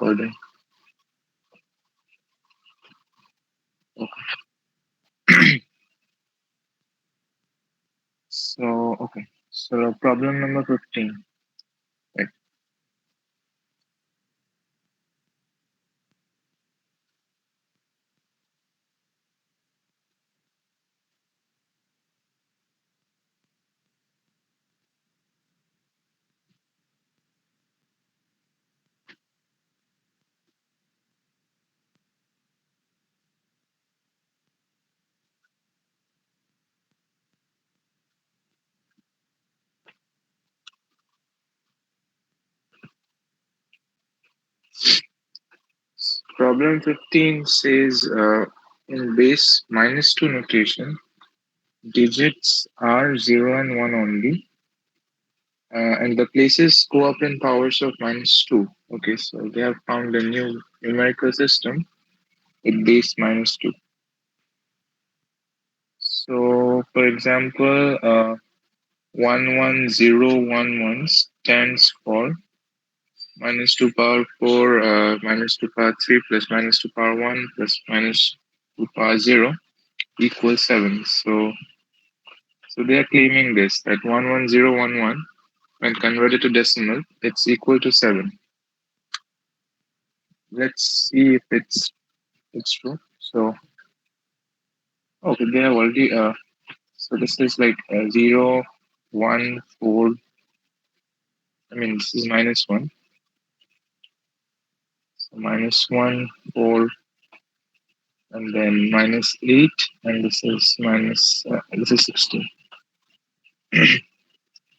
recording. Okay. So problem number 15. Right. Problem 15 says in base -2 notation, digits are 0 and 1 only, and the places go up in powers of -2. Okay, so they have found a new numerical system with base -2. So, for example, 11011 stands for -2 power 4, -2 power 3 plus -2 power 1 plus -2 power 0 equals 7. So they are claiming this, that 11011, when converted to decimal, it's equal to 7. Let's see if it's true. So, okay, they have already, so this is like 0, 1, 4. I mean, this is -1. So -1, 4, and then -8, and this is 16.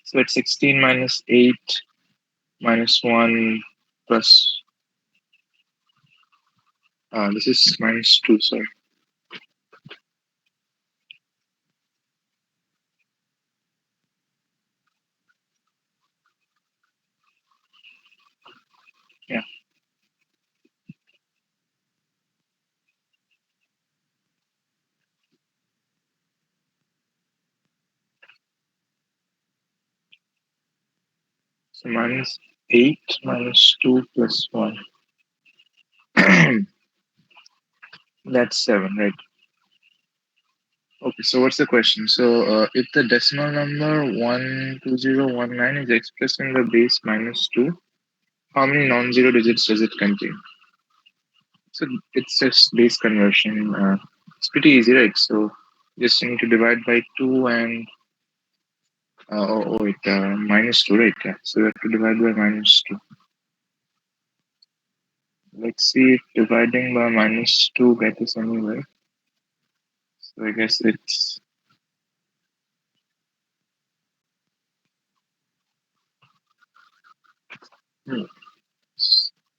So it's 16 minus 8 minus 1 plus, this is -2, sorry. Yeah. So -8 minus 2 plus 1. That's 7, right? Okay, so what's the question? So if the decimal number 12019 is expressed in the base -2, how many non-zero digits does it contain? So it's just base conversion. It's pretty easy, right? So just need to divide by 2 and wait, -2, right? Yeah. So we have to divide by -2. Let's see if dividing by -2 gets us anywhere. So I guess it's hmm.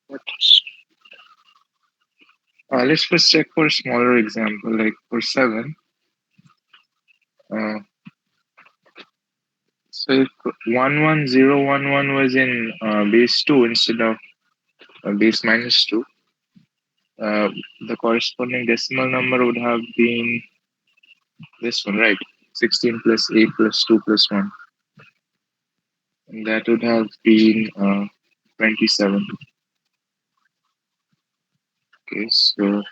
What? Let's first check for a smaller example, like for 7. Uh, so if 11011 was in base 2 instead of base -2, uh, the corresponding decimal number would have been this one, right? 16 plus 8 plus 2 plus 1. And that would have been 27. Okay, so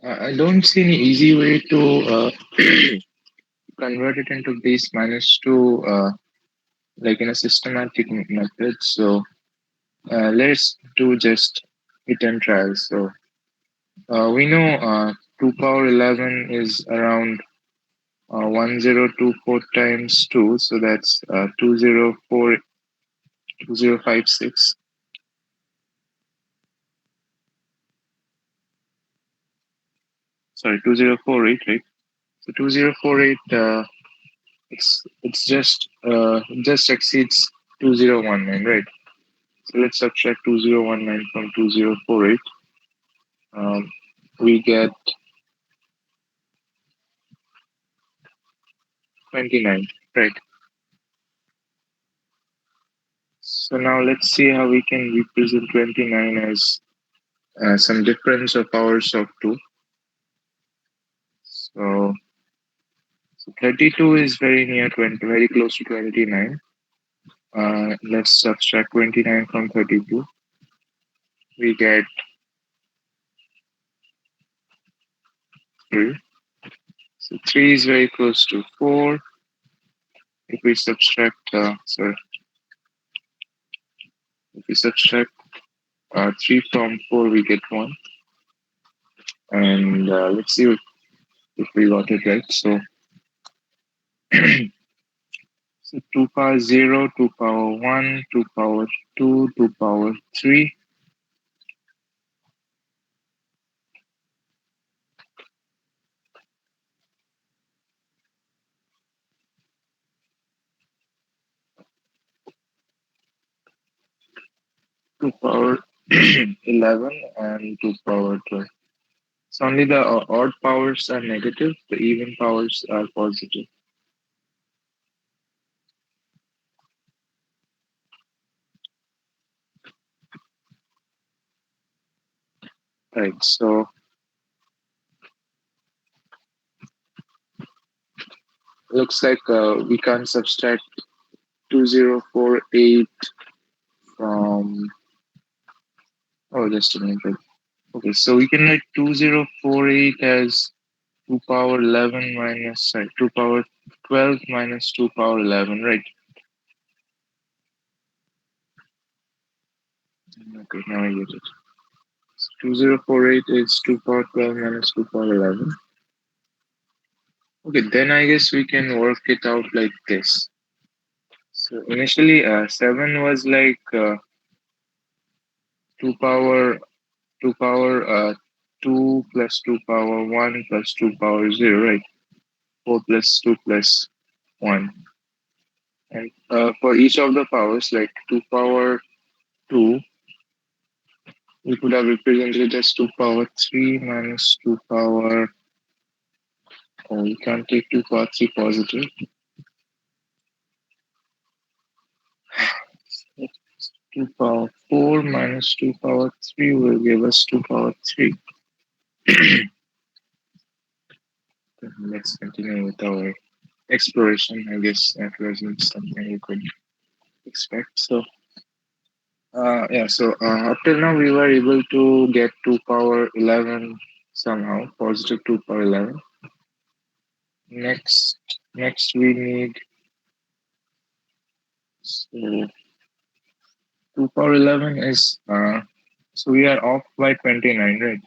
I don't see any easy way to convert it into base -2, like in a systematic method. So let's do just hit and trial. So we know 2 power 11 is around 1024 times 2. So that's 2056. Sorry, 2048, right? So 2048, it's just it just exceeds 2019, right? So let's subtract 2019 from 2048. We get 29, right? So now let's see how we can represent 29 as some difference of powers of 2. So, 32 is very near 20, very close to 29. Let's subtract 29 from 32. We get 3. So 3 is very close to 4. If we subtract, if we subtract 3 from 4, we get 1. And let's see if we got it right. So, so 2 power 0, 2 power 1, 2 power 2, 2 power 3. 2 power 11 and 2 power 12. So only the odd powers are negative, the even powers are positive. Right, so looks like we can't subtract 2048 from. Oh, just a minute. Right. Okay, so we can write 2048 as 2 power 11 minus, sorry, 2 power 12 minus 2 power 11, right? Okay, now I get it. So 2048 is 2 power 12 minus 2 power 11. Okay, then I guess we can work it out like this. So initially, 7 was like 2 power 2 power 2 plus 2 power 1 plus 2 power 0, right? 4 plus 2 plus 1. And for each of the powers, like 2 power 2, we could have represented it as 2 power 3 minus 2 power. Oh, we can't take 2 power 3 positive. 2 power 4 minus 2 power 3 will give us 2 power 3. Let's continue with our exploration. I guess that wasn't something you could expect. So, yeah, so up till now we were able to get 2 power 11 somehow, positive 2 power 11. Next, next we need, so 2 power 11 is, so we are off by 29, right?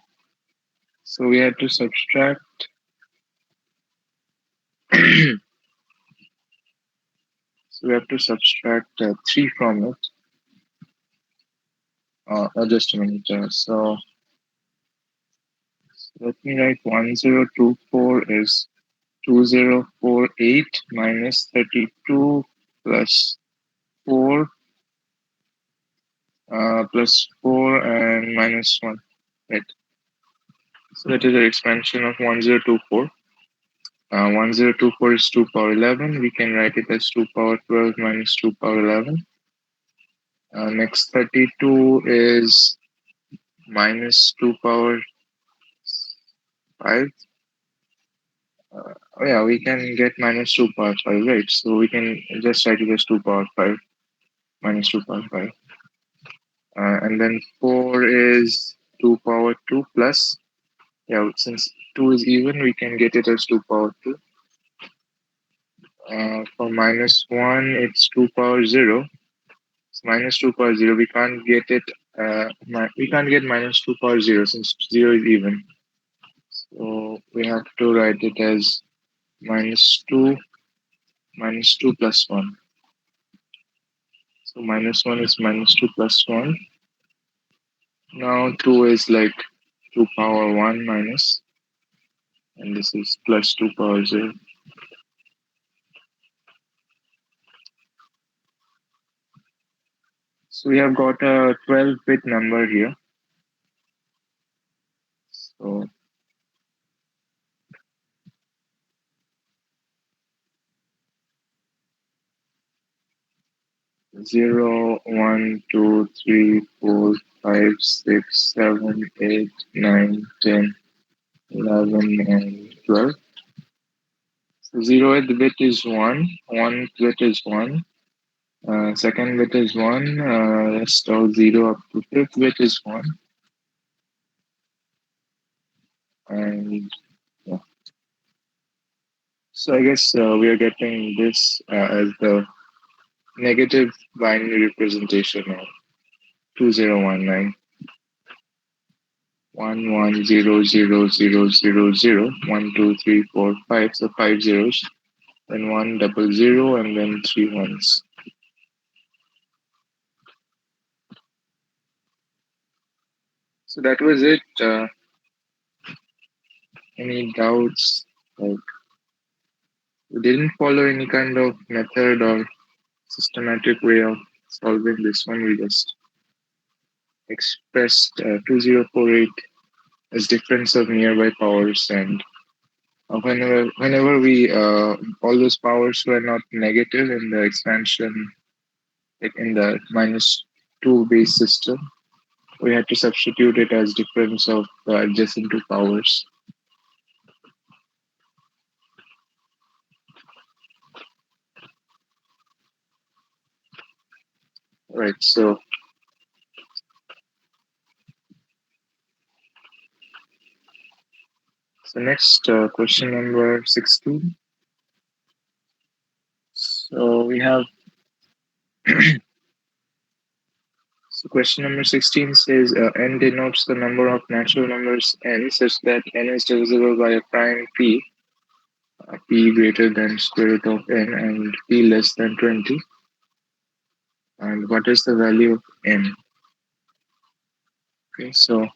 So we have to subtract, so we have to subtract 3 from it. Just a minute. So let me write 1024 is 2048 minus 32 plus 4 plus 4 and minus 1. Right. So that is the expansion of 1024. 1024 is 2 power 11. We can write it as 2 power 12 minus 2 power 11. Next 32 is minus 2 power 5. Oh yeah, we can get minus 2 power 5, right? So we can just write it as 2 power 5 minus 2 power 5. And then 4 is 2 power 2 plus, yeah, since 2 is even, we can get it as 2 power 2. For minus 1, it's 2 power 0. It's minus 2 power 0. We can't get it, we can't get minus 2 power 0 since 0 is even. So we have to write it as minus 2 plus 1. So minus 1 is minus 2 plus 1. Now 2 is like 2 power 1 minus, and this is plus 2 power 0. So we have got a 12-bit number here. So 0, 1, 2, 3, 4, 5, 6, 7, 8, 9, 10, 11, and 12. So 0th bit is 1, 1th bit is 1, second bit is 1, rest of 0 up to 5th bit is 1, and yeah. So I guess we are getting this as the negative binary representation of 2019. 11000000 1, 2, 3, 4, 5. So 5 zeros, then 1 00, and then 3 1s. So that was it. Any doubts? Like, we didn't follow any kind of method or systematic way of solving this one. We just expressed 2048 as difference of nearby powers, and whenever we all those powers were not negative in the expansion, like in the -2 base system, we had to substitute it as difference of the adjacent two powers. Right. So next question number 16. So we have so question number 16 says n denotes the number of natural numbers n such that n is divisible by a prime p, p greater than square root of n and p less than 20. And what is the value of n? Okay, so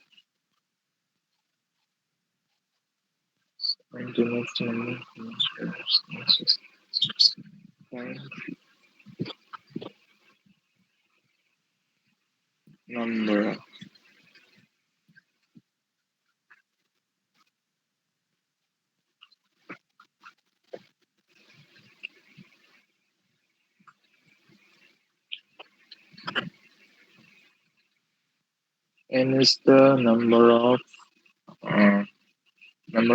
n denotes the number of number. N is the uh, number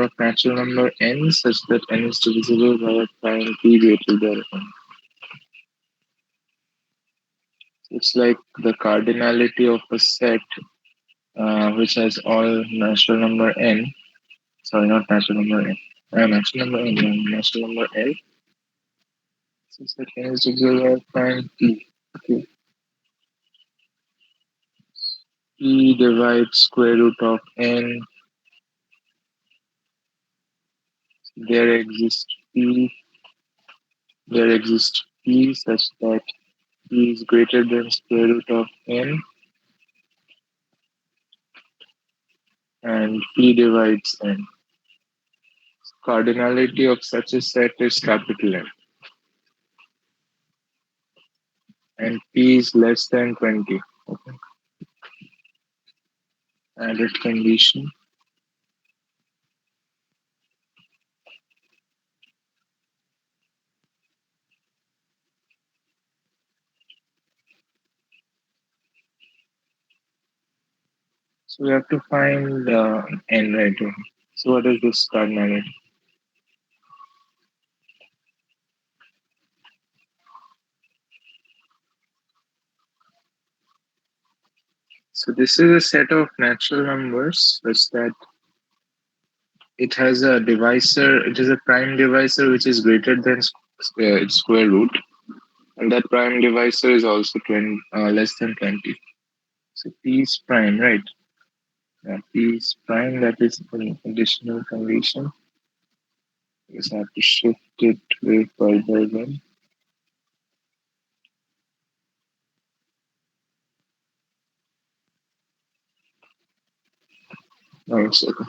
of natural number n such that n is divisible by a prime p greater than n. It's like the cardinality of a set which has all natural number n. Sorry, not natural number n. Natural number n, natural number l. Such that n is divisible by prime p. Okay. P divides square root of n. There exists p. There exists p such that p is greater than square root of n, and p divides n. Cardinality of such a set is capital N, and p is less than 20. Okay. Added condition. So we have to find n right here. So what is this cardinality? So this is a set of natural numbers such that it has a divisor. It is a prime divisor which is greater than its square root, and that prime divisor is also 20, less than 20. So p is prime, right? Yeah, p is prime. That is an additional condition. Just have to shift it way further then. No, it's okay.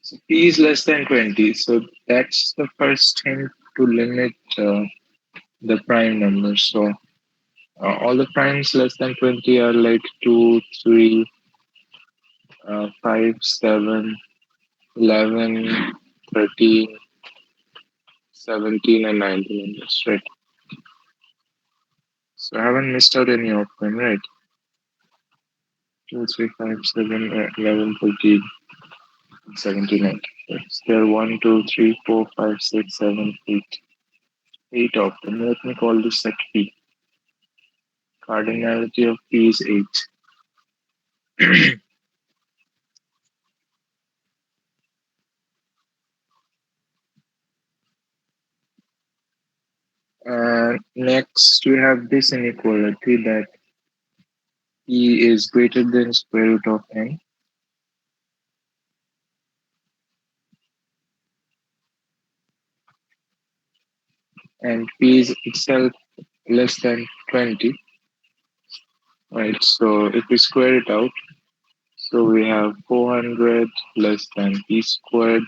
So P is less than 20. So that's the first hint to limit the prime numbers. So all the primes less than 20 are like 2, 3, 5, 7, 11, 13, 17, and 19 numbers, right? So I haven't missed out any of them, right? 2, 3, 5, 7, 11, 13, 17, 19. Yes, there are 1, 2, 3, 4, 5, 6, 7, 8. 8 of them. Let me call this set P. Cardinality of P is 8. Next, we have this inequality that P is greater than square root of n, and P is itself less than 20, right? So if we square it out, so we have 400 less than P squared,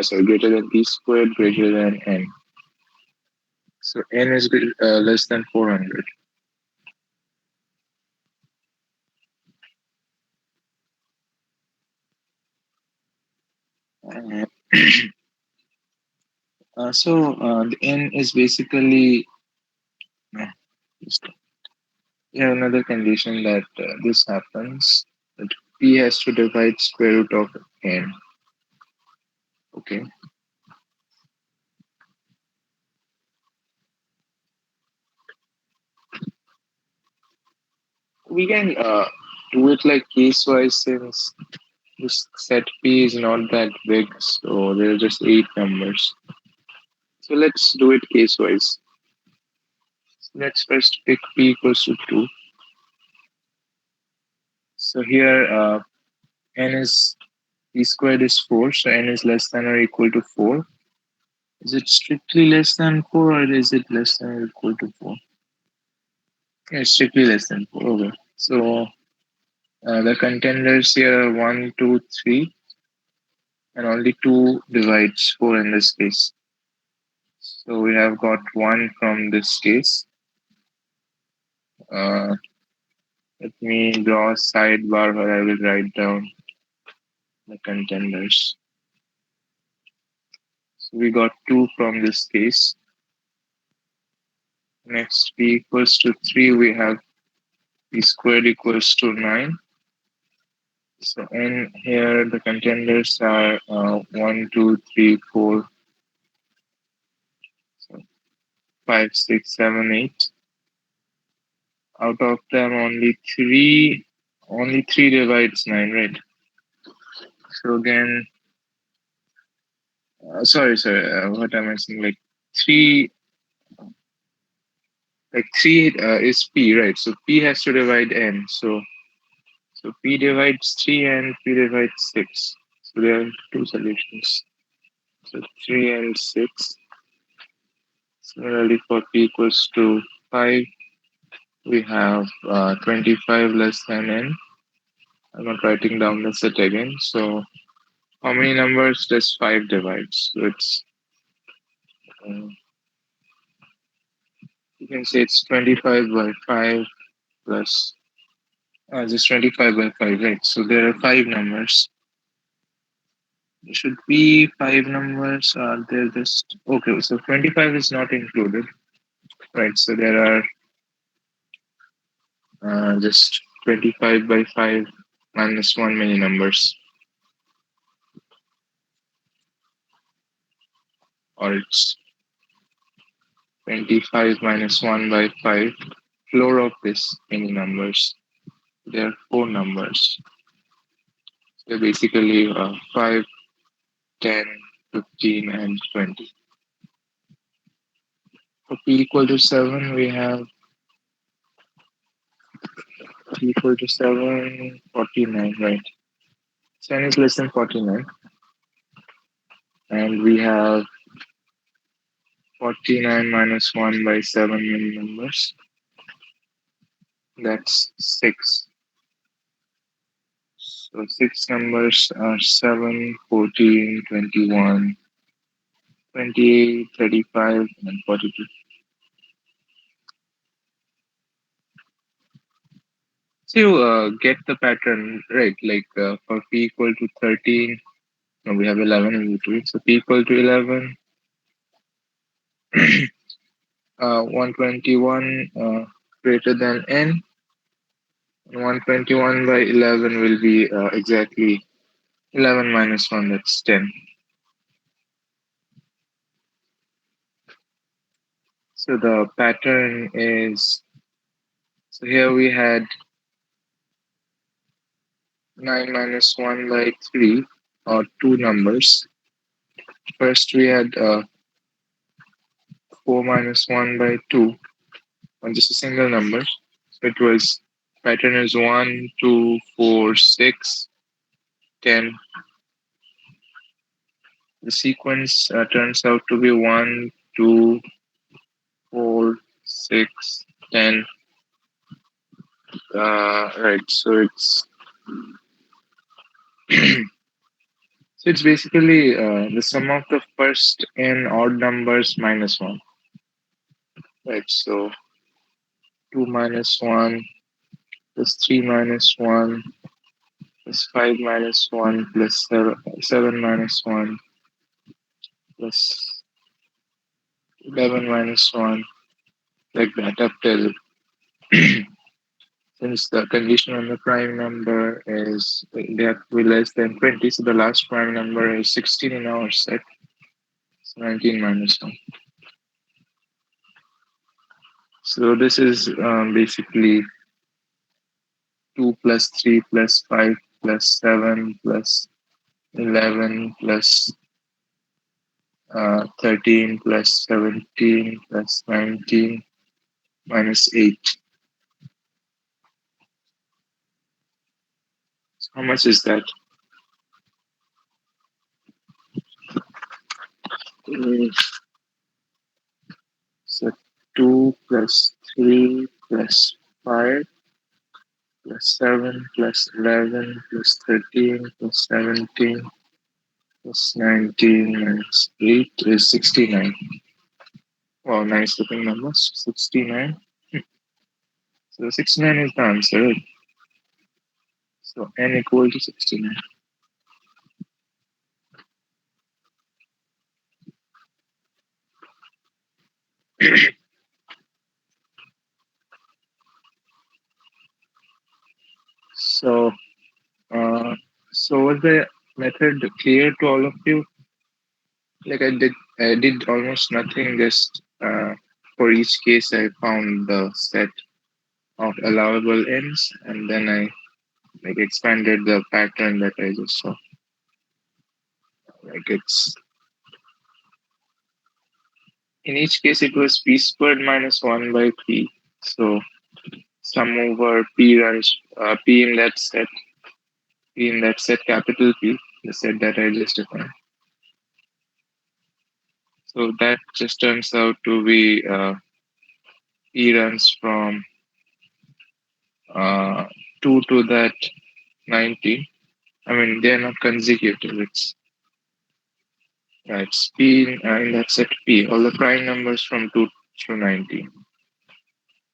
sorry, greater than P squared, greater than n. So n is less than 400. Uh, the n is basically uh, just- yeah, another condition that this happens, that p has to divide square root of n. Okay, we can do it like case wise since this set p is not that big, so there are just 8 numbers. So let's do it case wise. Let's first pick p equals to 2. So here n is p squared is 4, so n is less than or equal to 4. Is it strictly less than 4 or is it less than or equal to 4? Yeah, it's strictly less than 4. Okay. So the contenders here are 1, 2, 3, and only 2 divides 4 in this case. So we have got 1 from this case. Uh, Let me draw a sidebar where I will write down the contenders. So we got 2 from this case. Next, p equals to 3, we have p squared equals to 9. So in here, the contenders are 1, 2, 3, 4, 5, 6, 7, 8. Out of them, only three divides 9, right? So again, sorry, what am I saying? Three is p, right? So p has to divide n. So p divides 3 and p divides 6. So there are two solutions. So 3 and 6. Similarly, for p equals to 5, we have 25 less than n. I'm not writing down the set again. So how many numbers does 5 divide? So uh, you can say it's 25 by 5 plus just 25 by 5, right? So there are 5 numbers. There should be 5 numbers. They're just okay. So 25 is not included, right? So there are just 25 by 5 minus 1 many numbers, or it's 25 minus 1 by 5, floor of this many numbers. There are 4 numbers. They're basically 5, 10, 15, and 20. For p equal to 7, we have p equal to 7, 49, right? 7 is less than 49. And we have 49 minus 1 by 7 many numbers. That's 6. So six numbers are 7, 14, 21, 28, 35, and 42. So you get the pattern, right? Like for p equal to 13, no, we have 11 in between. So p equal to 11, 121 greater than n, and 121 by 11 will be exactly 11 minus 1, that's 10. So the pattern is, so here we had 9 minus 1 by 3, or two numbers. First we had 4 minus 1 by 2, or just a single number. So it was, pattern is 1, 2, 4, 6, 10. The sequence turns out to be 1, 2, 4, 6, 10. Right, so it's basically the sum of the first n odd numbers minus 1. Right, so 2 minus 1 plus 3 minus 1 plus 5 minus 1 plus 7 minus 1 plus 11 minus 1, like that up till since the condition on the prime number is they have to be less than 20, so the last prime number is 16 in our set. So 19 minus 1. So this is basically 2 plus 3 plus 5 plus 7 plus 11 plus 13 plus 17 plus 19 minus 8. So how much is that? Mm, So 2 plus 3 plus 5 plus 7 plus 11 plus 13 plus 17 plus 19 minus 8 is 69. Wow, nice looking numbers. 69. So 69 is the answer, right? So n equal to 69. So, uh, so was the method clear to all of you? Like I did almost nothing. Just for each case, I found the set of allowable ends, and then I like expanded the pattern that I just saw. Like it's in each case it was p squared minus 1 by p. So sum over p runs p in that set, p in that set capital P, the set that I just defined. So that just turns out to be p runs from 2 to that 19. I mean they are not consecutive. It's p in that set p. All the prime numbers from 2 through 19.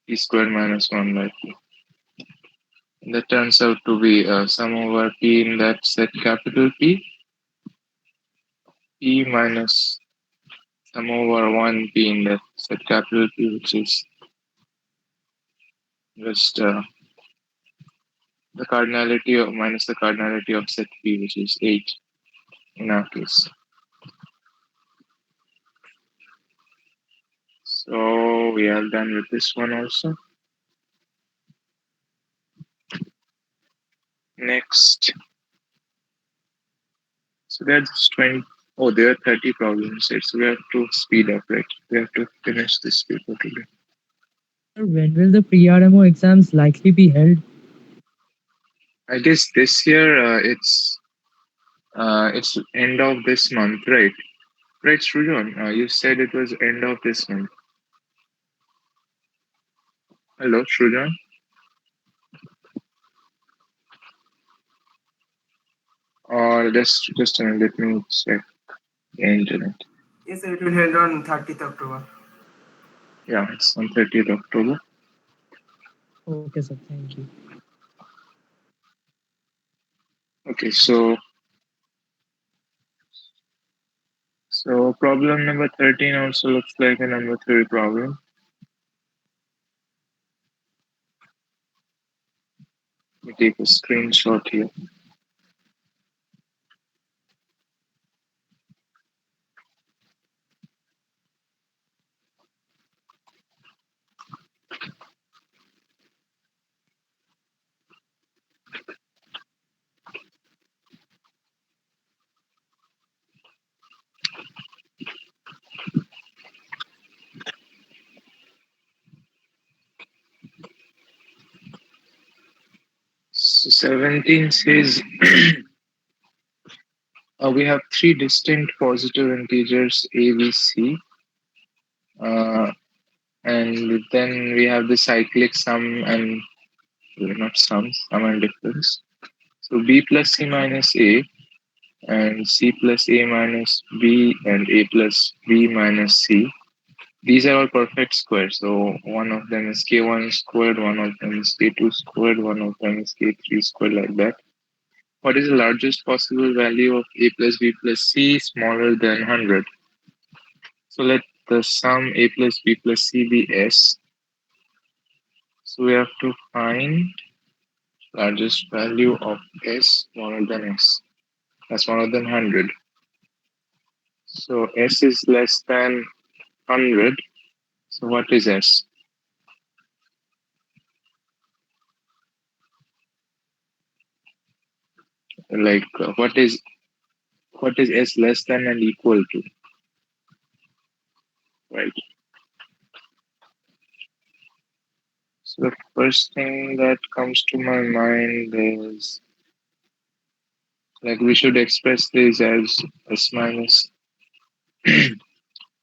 P squared minus 1 by p. That turns out to be sum over p in that set capital P, p minus sum over 1 p in that set capital P, which is just the cardinality of minus the cardinality of set P, which is 8 in our case. So we are done with this one also. Next. So that's 20. Oh, there are 30 problems. So we have to speed up, right? We have to finish this paper today. Sir, when will the pre-RMO exams likely be held? I guess this year it's end of this month, right? Right, Srujan. You said it was end of this month. Hello, Srujan. Or just a minute, let me check the internet. Yes, sir, it will held on 30th October. Yeah, it's on 30th October. Okay, sir. Thank you. Okay, so problem number 13 also looks like a number 3 problem. Let me take a screenshot here. So 17 says we have three distinct positive integers a, b, c, uh, and then we have the cyclic sum and not sum and difference. So b plus c minus a and c plus a minus b and a plus b minus c. These are all perfect squares. So one of them is k1 squared, one of them is k2 squared, one of them is k3 squared, like that. What is the largest possible value of a plus b plus c smaller than 100? So let the sum a plus b plus c be s. So we have to find largest value of s smaller than s. That's smaller than 100. So s is less than 100. So what is s? Like what is s less than and equal to? Right. So the first thing that comes to my mind is like we should express this as s minus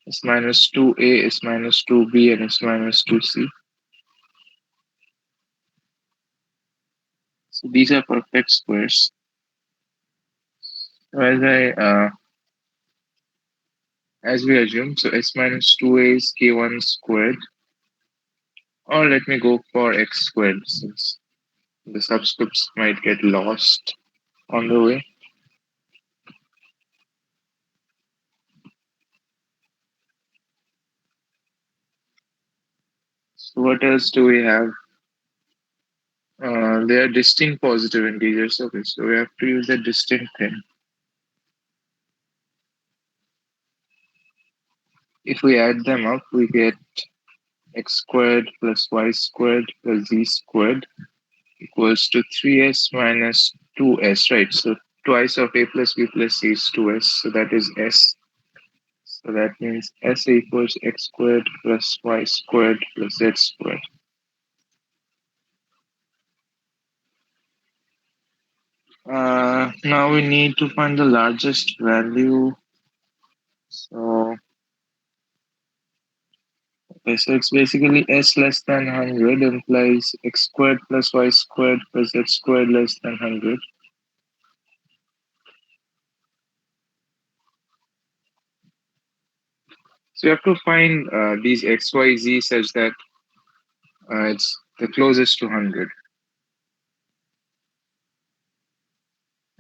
s minus 2a, s minus 2b, and s minus 2c. So these are perfect squares. So as we assume, so s minus 2a is k1 squared, or let me go for x squared since the subscripts might get lost on the way. So what else do we have? They are distinct positive integers. Okay, so we have to use a distinct thing. If we add them up, we get x squared plus y squared plus z squared equals to 3s minus 2s, right? So twice of a plus b plus c is 2s, so that is s. So that means s equals x squared plus y squared plus z squared. Now we need to find the largest value. So, okay, so it's basically s less than 100 implies x squared plus y squared plus z squared less than 100. So you have to find these x, y, z such that it's the closest to 100.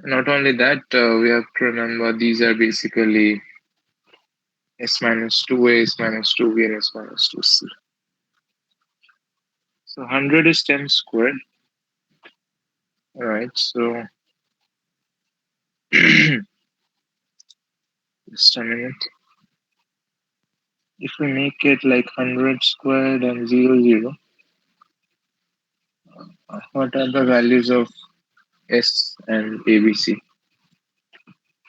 Not only that, we have to remember these are basically s minus 2a, s minus 2b, and s minus 2c. So 100 is 10 squared. All right, so just a minute. If we make it like 100 squared and 0, 0, what are the values of s and abc?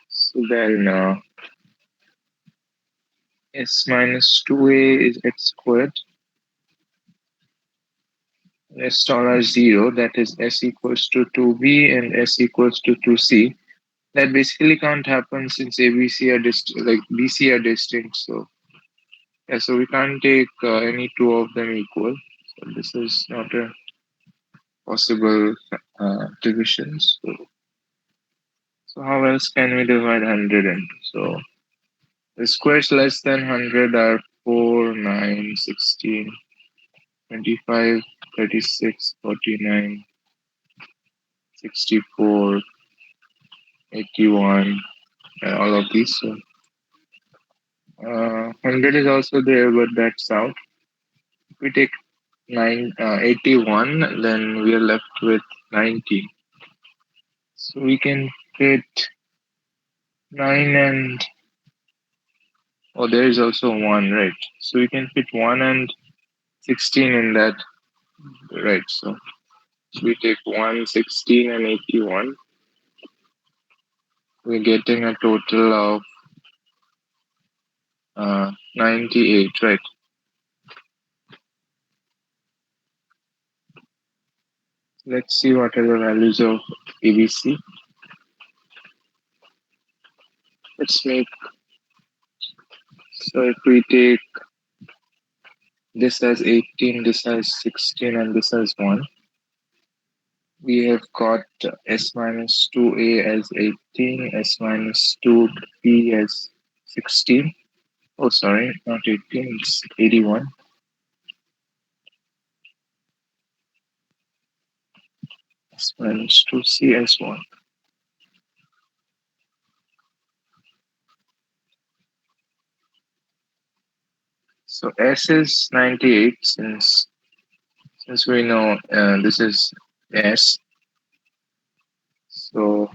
So then s minus 2a is x squared, s dollar 0, that is s equals to 2b and s equals to 2c. That basically can't happen since ABC are like BC are distinct. So yeah, so we can't take any two of them equal. So this is not a possible division. So So how else can we divide 100 into? So the squares less than 100 are 4, 9, 16, 25, 36, 49, 64, 81, and all of these. So 100 is also there, but that's out. If we take 81, then we are left with 90. So we can fit 9 and oh, there is also 1, right? So we can fit 1 and 16 in that, right? So we take 1, 16, and 81. We're getting a total of 98, right? Let's see what are the values of ABC. Let's make, so if we take this as 18, this as 16, and this as 1, we have got S minus 2A as 18, S minus 2B as 16. Oh, sorry, not 18, it's 81. S minus 2C as 1. So S is 98 since we know this is S. So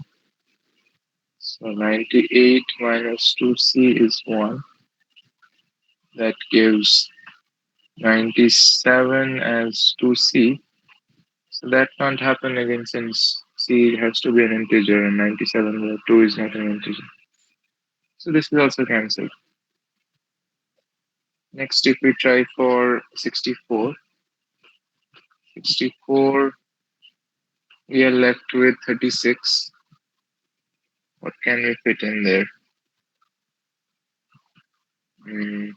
98 minus 2C is 1. That gives 97 as 2C. So that can't happen again since C has to be an integer and 97 where 2 is not an integer. So this is also cancelled. Next, if we try for 64, 64, we are left with 36. What can we fit in there? Mm,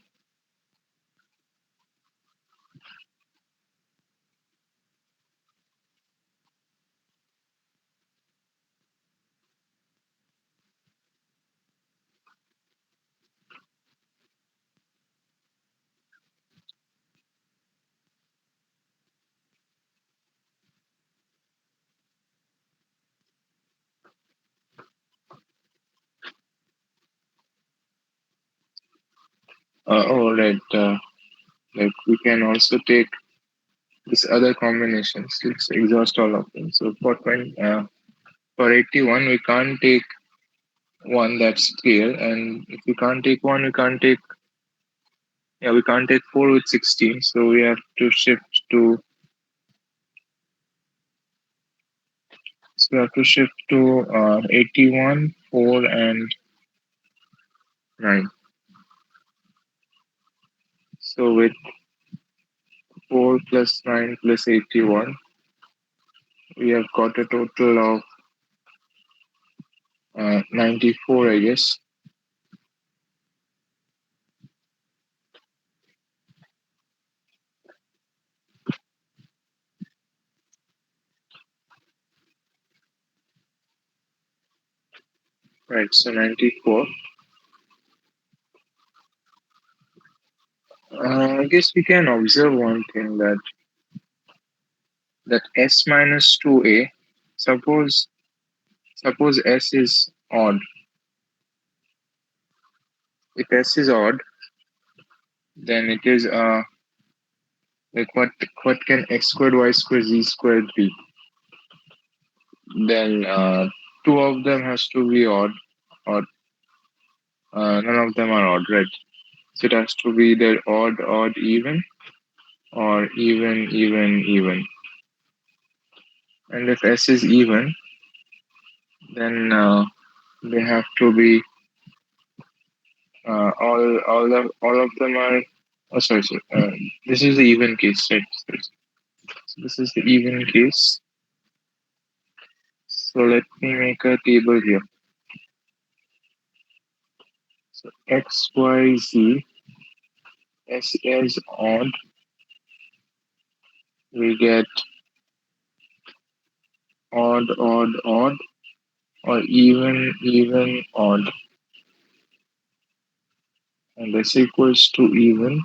oh, right. Like we can also take this other combinations. Let's exhaust all of them. So for 81, we can't take one, that's clear. And if we can't take one, we can't take 4 with 16. So we have to shift to, to 81, 4, and 9. So with 4 plus 9 plus 81, we have got a total of 94, I guess. Right, so 94. I guess we can observe one thing that S minus 2A, suppose S is odd. If S is odd, then it is like what can x squared y squared z squared be? Then two of them has to be odd, or none of them are odd, right? So it has to be either odd, odd, even, or even, even, even. And if S is even, then they have to be all of them are. Oh, sorry. This is the even case, right? So this is the even case. So let me make a table here. So x, y, z, S is odd. We get odd, odd, odd, or even, odd. And this equals to even.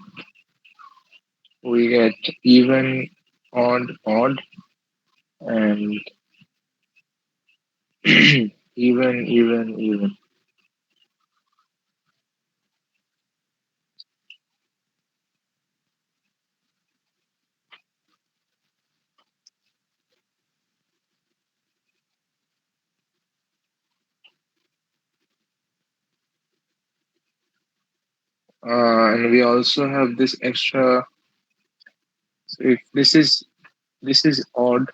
We get even, odd, odd, and even. And we also have this extra. So if this is odd,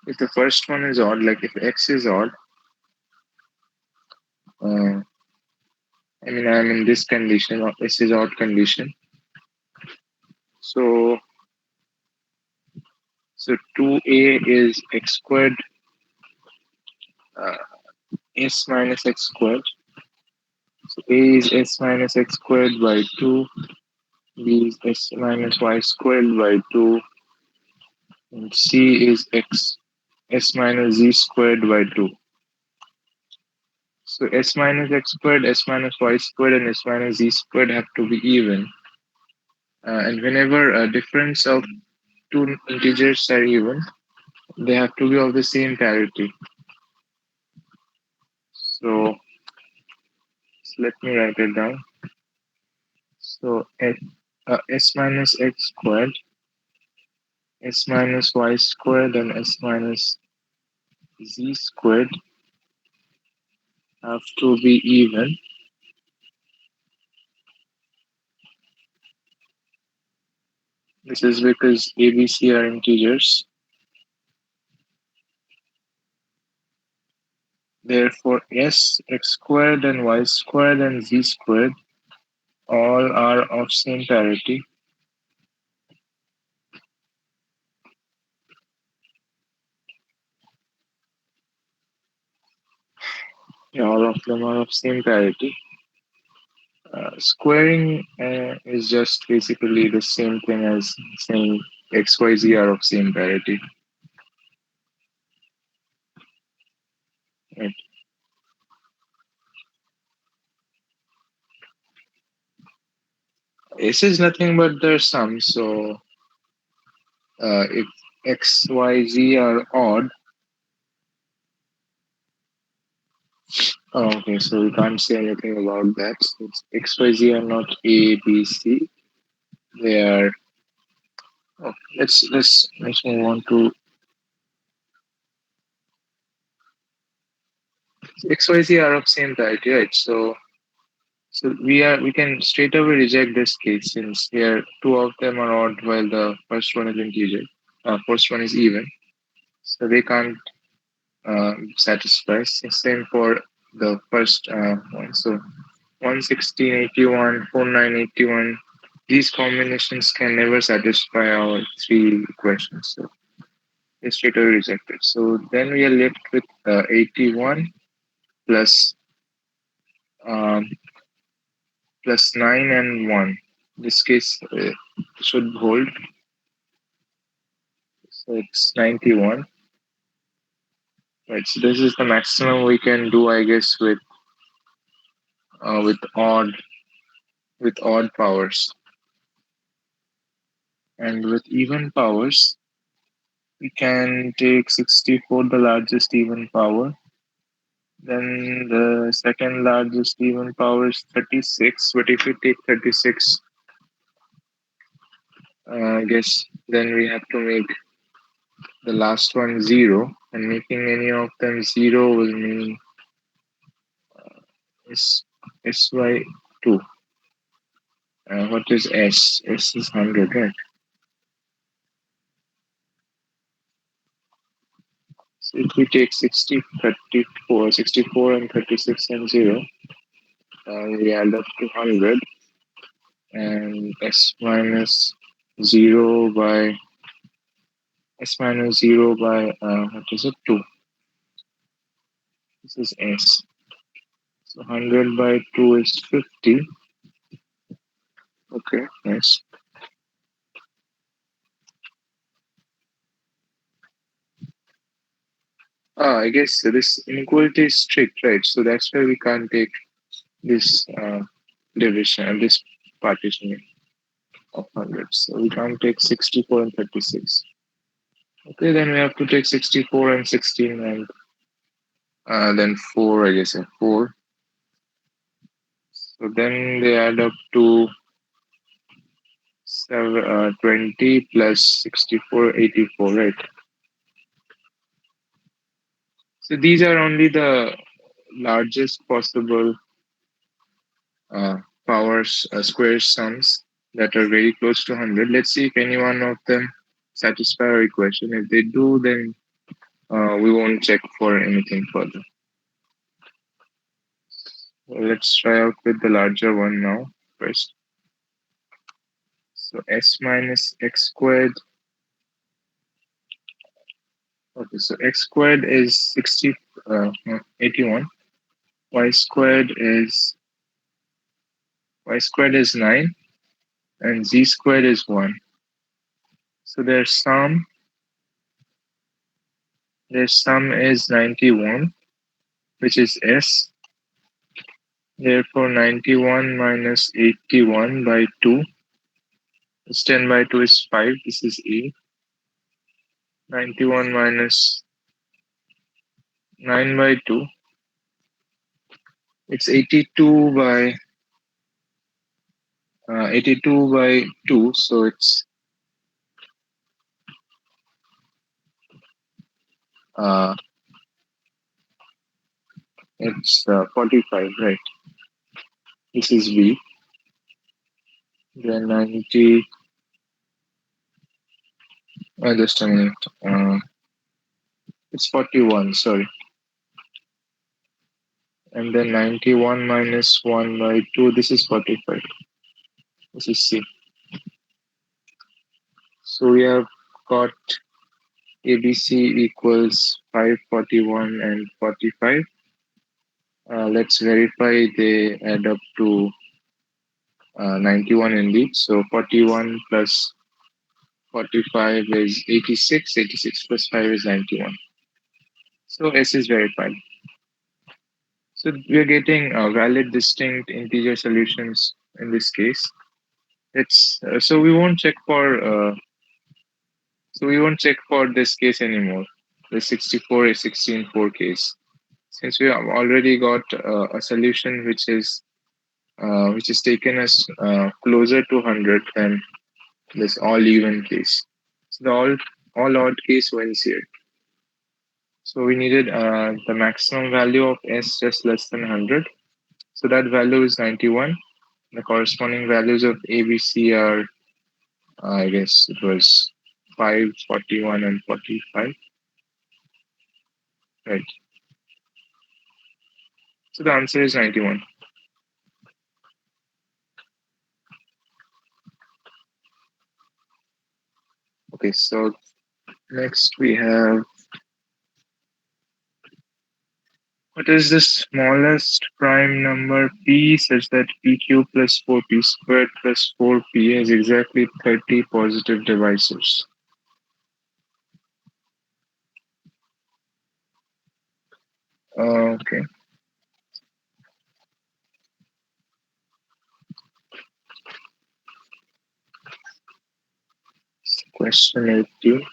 if the first one is odd, like if x is odd, uh, I mean I'm in this condition, or s is odd condition. So 2a is x squared, uh, s minus x squared. So a is s minus x squared by 2, b is s minus y squared by 2, and c is s minus z squared by 2. So s minus x squared, s minus y squared, and s minus z squared have to be even. And whenever a difference of two integers are even, they have to be of the same parity. So let me write it down. So s minus x squared, s minus y squared, and s minus z squared have to be even. This is because a, b, c are integers. Therefore, s, x squared, and y squared, and z squared all are of same parity. Yeah, all of them are of same parity. Squaring is just basically the same thing as saying x, y, z are of same parity. Right? S is nothing but their sum. So if x, y, z are odd, okay, so we can't say anything about that. So x, y, z are not a, b, c. They are. Oh, let's move on to x, y, z are of same parity, right? So we can straight away reject this case since here two of them are odd while the first one is integer. First one is even, so they can't satisfy. Same for the first one. So 116, 81, 49, 81. These combinations can never satisfy our three equations. So they straight away rejected. So then we are left with 81 plus um, plus 9 and 1. This case should hold. So it's 91. Right. So this is the maximum we can do, I guess, uh, with odd with odd powers. And with even powers, we can take 64, the largest even power. Then the second largest even power is 36. But if we take 36, I guess then we have to make the last one 0. And making any of them 0 will mean S, SY2. What is S? S is 100, right? So if we take 60, 34, 64 and 36 and 0, we add up to 100, and S minus 0 by what is it, 2. This is S. So 100 by 2 is 50. Okay, nice. I guess this inequality is strict, right? So that's why we can't take this division and this partitioning of hundreds. So we can't take 64 and 36. Okay, then we have to take 64 and 16 and then 4, I guess, and 4. So then they add up to 20 plus 64, 84, right? So these are only the largest possible uh, powers, square sums that are very close to 100. Let's see if any one of them satisfy our equation. If they do, then we won't check for anything further. Let's try out with the larger one now first. So s minus x squared. Okay, so x squared is 81. Y squared is 9, and z squared is 1. So their sum is 91, which is s. Therefore, 91 minus 81 by 2 is 10 by 2 is 5. This is a. 91 minus 9 by 2. It's 82 by 2. So uh, it's 45, right? This is b. Then 90. Just a minute. It's 41. Sorry. And then 91 minus 1 by 2. This is 45. This is c. So we have got ABC equals 541 and 45. Let's verify they add up to 91 indeed. So 41 plus 45 is 86. 86 plus 5 is 91. So S is verified. So we are getting valid distinct integer solutions in this case. So we won't check for this case anymore. The 64 is 16 4 case. Since we have already got a solution which is taken us closer to 100 than this all even case. So the all odd case wins here. So we needed the maximum value of s just less than 100. So that value is 91. The corresponding values of ABC are, I guess it was 5, 41, and 45. Right. So the answer is 91. Okay, so next we have, what is the smallest prime number p such that pq plus 4p squared plus 4p has exactly 30 positive divisors? Okay. Question 18.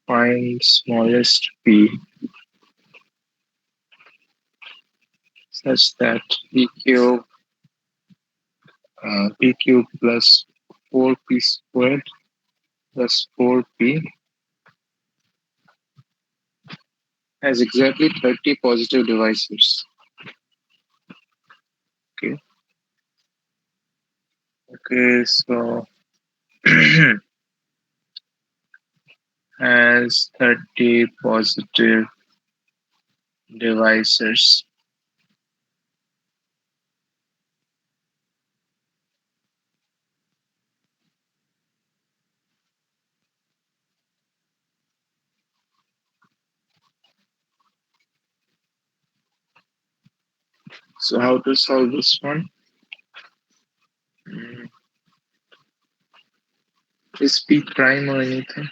Find smallest p such that pq plus 4p squared plus 4p has exactly 30 positive divisors. Okay. Okay, so has 30 positive divisors. So how to solve this one? Is p prime or anything?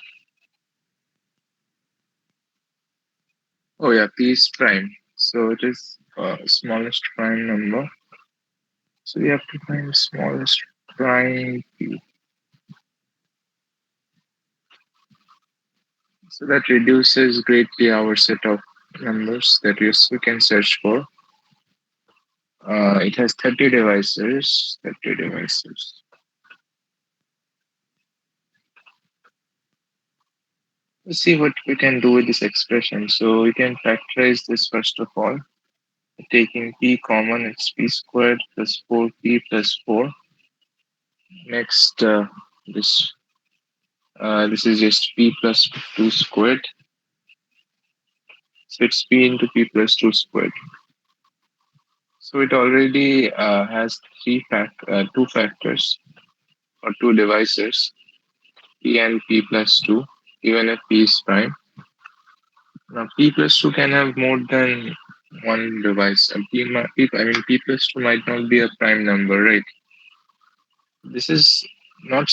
Oh yeah, p is prime. So it is smallest prime number. So we have to find smallest prime p. So that reduces greatly our set of numbers that we can search for. It has 30 devices. 30 devices. Let's see what we can do with this expression. So we can factorize this first of all. Taking p common, it's p squared plus 4p plus 4. Next, this is just p plus 2 squared. So it's p into p plus 2 squared. So it already has two factors or two divisors, p and p plus 2, even if p is prime. Now p plus 2 can have more than one divisor. P plus 2 might not be a prime number, right? This is not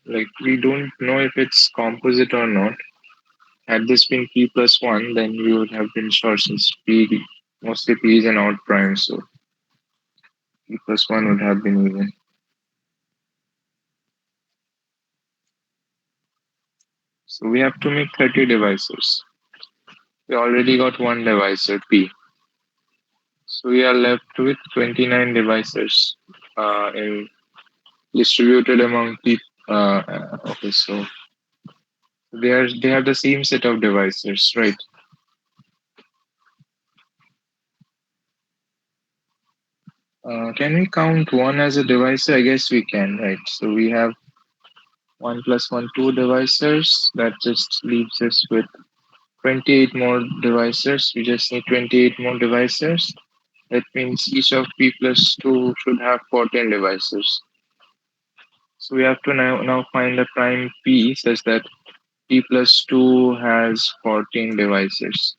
like we don't know if it's composite or not. Had this been p plus 1, then we would have been sure since mostly p is an odd prime, so p plus 1 would have been even. So we have to make 30 devices. We already got one divisor, p. So we are left with 29 devices in distributed among p. Okay, so they have the same set of devices, right? Can we count one as a divisor? I guess we can, right? So we have 1 plus 1, 2 devisors. That just leaves us with 28 more devisors. We just need 28 more devisors. That means each of p plus 2 should have 14 devices. So we have to now find a prime p such that p plus 2 has 14 devices.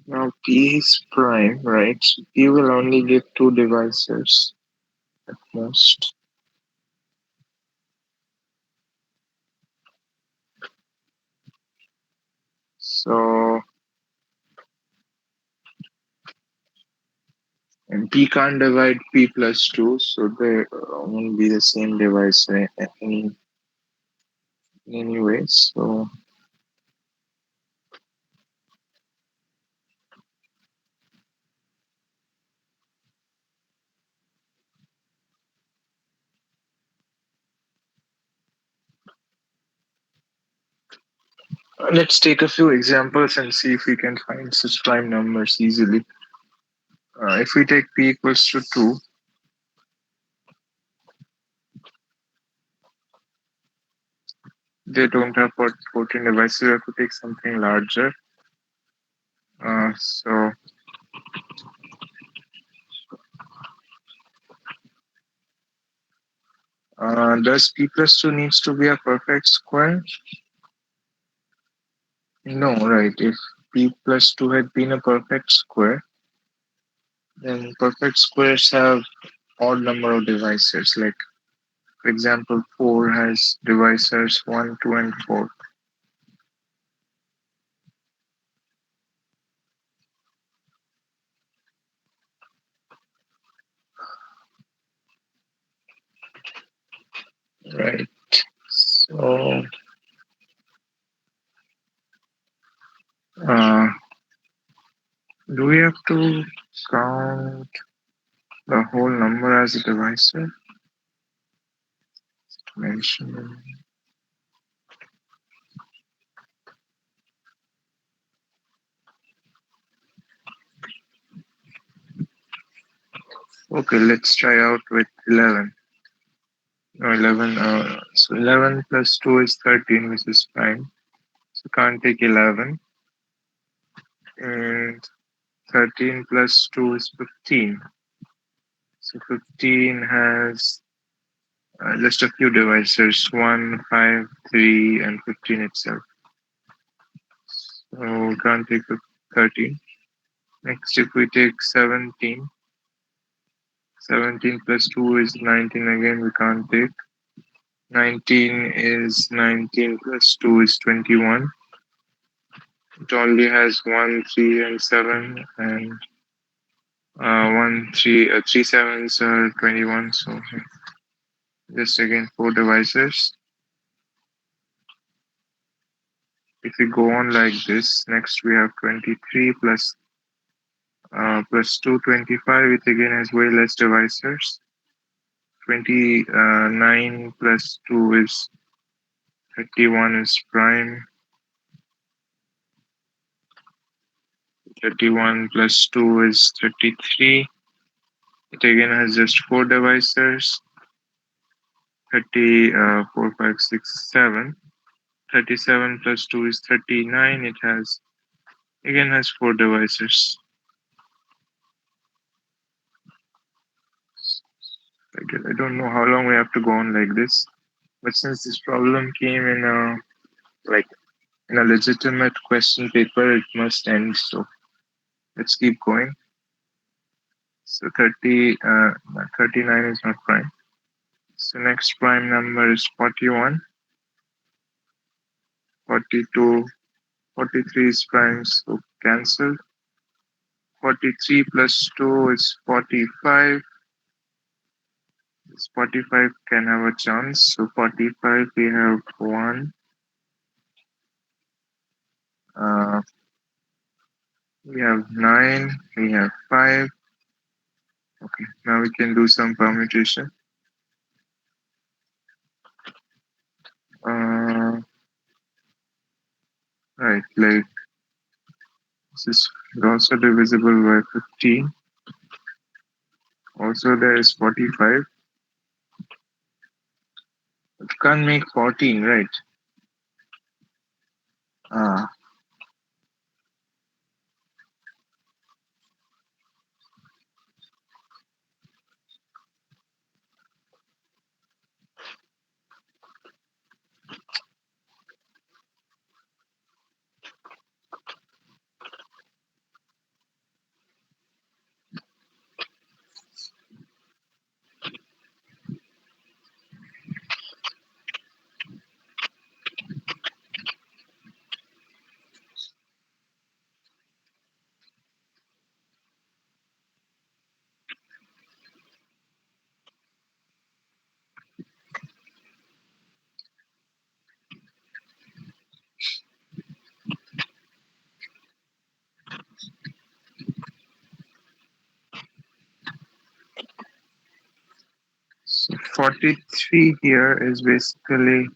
Now p is prime, right? So p will only give two devices at most. So and p can't divide p plus 2, so they won't be the same device anyway. So let's take a few examples and see if we can find such prime numbers easily. If we take p equals to 2, they don't have 14 devices. We have to take something larger. So does p plus 2 needs to be a perfect square? No, right. If p plus 2 had been a perfect square, then perfect squares have odd number of divisors. Like, for example, 4 has divisors 1, 2, and 4. Right. So, uh, do we have to count the whole number as a divisor? Mention. Okay, let's try out with 11. No, 11. So 11 plus 2 is 13, which is prime. So can't take 11. And 13 plus 2 is 15. So 15 has just a few divisors 1, 5, 3, and 15 itself. So can't take 13. Next, if we take 17, 17 plus 2 is 19 again, we can't take. 19 is 19 plus 2 is 21. It only has 1, 3, and 7, and 1, 3, 3 sevens are 21. So just again 4 divisors. If we go on like this, next we have 23 plus 2, 25. It again has way less divisors. 29 plus 2 is 31 is prime. 31 plus 2 is 33. It again has just 4 divisors. 4, 5, 6, 7. 37 plus 2 is 39. It again has 4 divisors. I don't know how long we have to go on like this, but since this problem came in a legitimate question paper, it must end. So let's keep going. So 39 is not prime. So next prime number is 41. 42, 43 is prime, so cancelled. 43 plus 2 is 45. This 45 can have a chance. So 45 we have 1. We have 9. We have 5. Okay, now we can do some permutation. Uh, right, like this is also divisible by 15. Also there is 45. It can't make 14, right? Ah, so 43 here is basically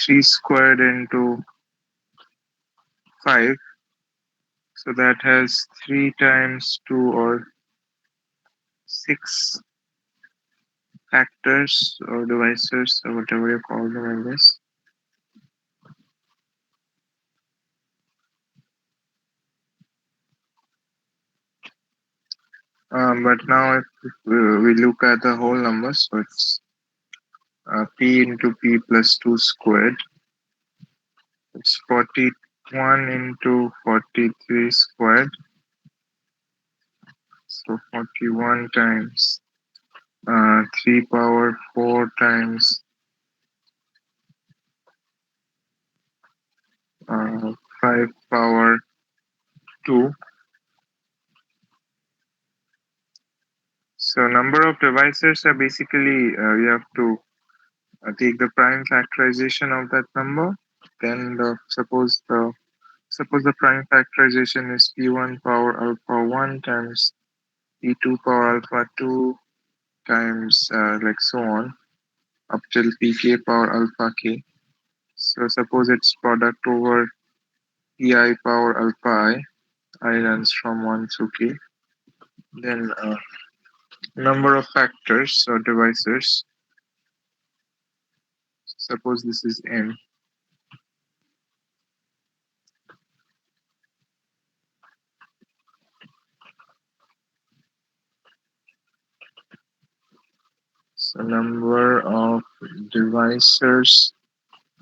3 squared into 5. So that has 3 times 2 or 6 factors or divisors or whatever you call them, I guess. But now if we look at the whole number, so it's p into p plus 2 squared. It's 41 into 43 squared. So 41 times 3 power 4 times 5 power 2. So number of divisors are basically we have to take the prime factorization of that number. Then suppose the prime factorization is p1 power alpha 1 times p2 power alpha 2 times like so on up till pk power alpha k. So suppose it's product over pi power alpha I runs from 1 through k. Then number of factors or divisors. Suppose this is n. So number of divisors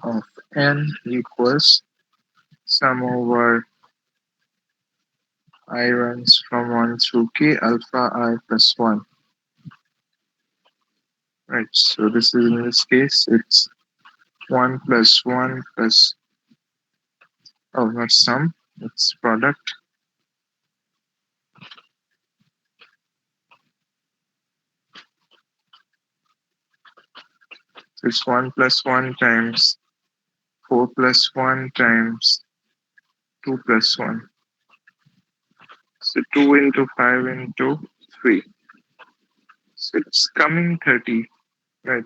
of n equals sum over I runs from 1 through k alpha I plus 1. Right, so this is in this case, it's 1 plus 1 plus, oh, not sum, it's product. So it's 1 plus 1 times 4 plus 1 times 2 plus 1. So 2 into 5 into 3. So it's coming 30, right?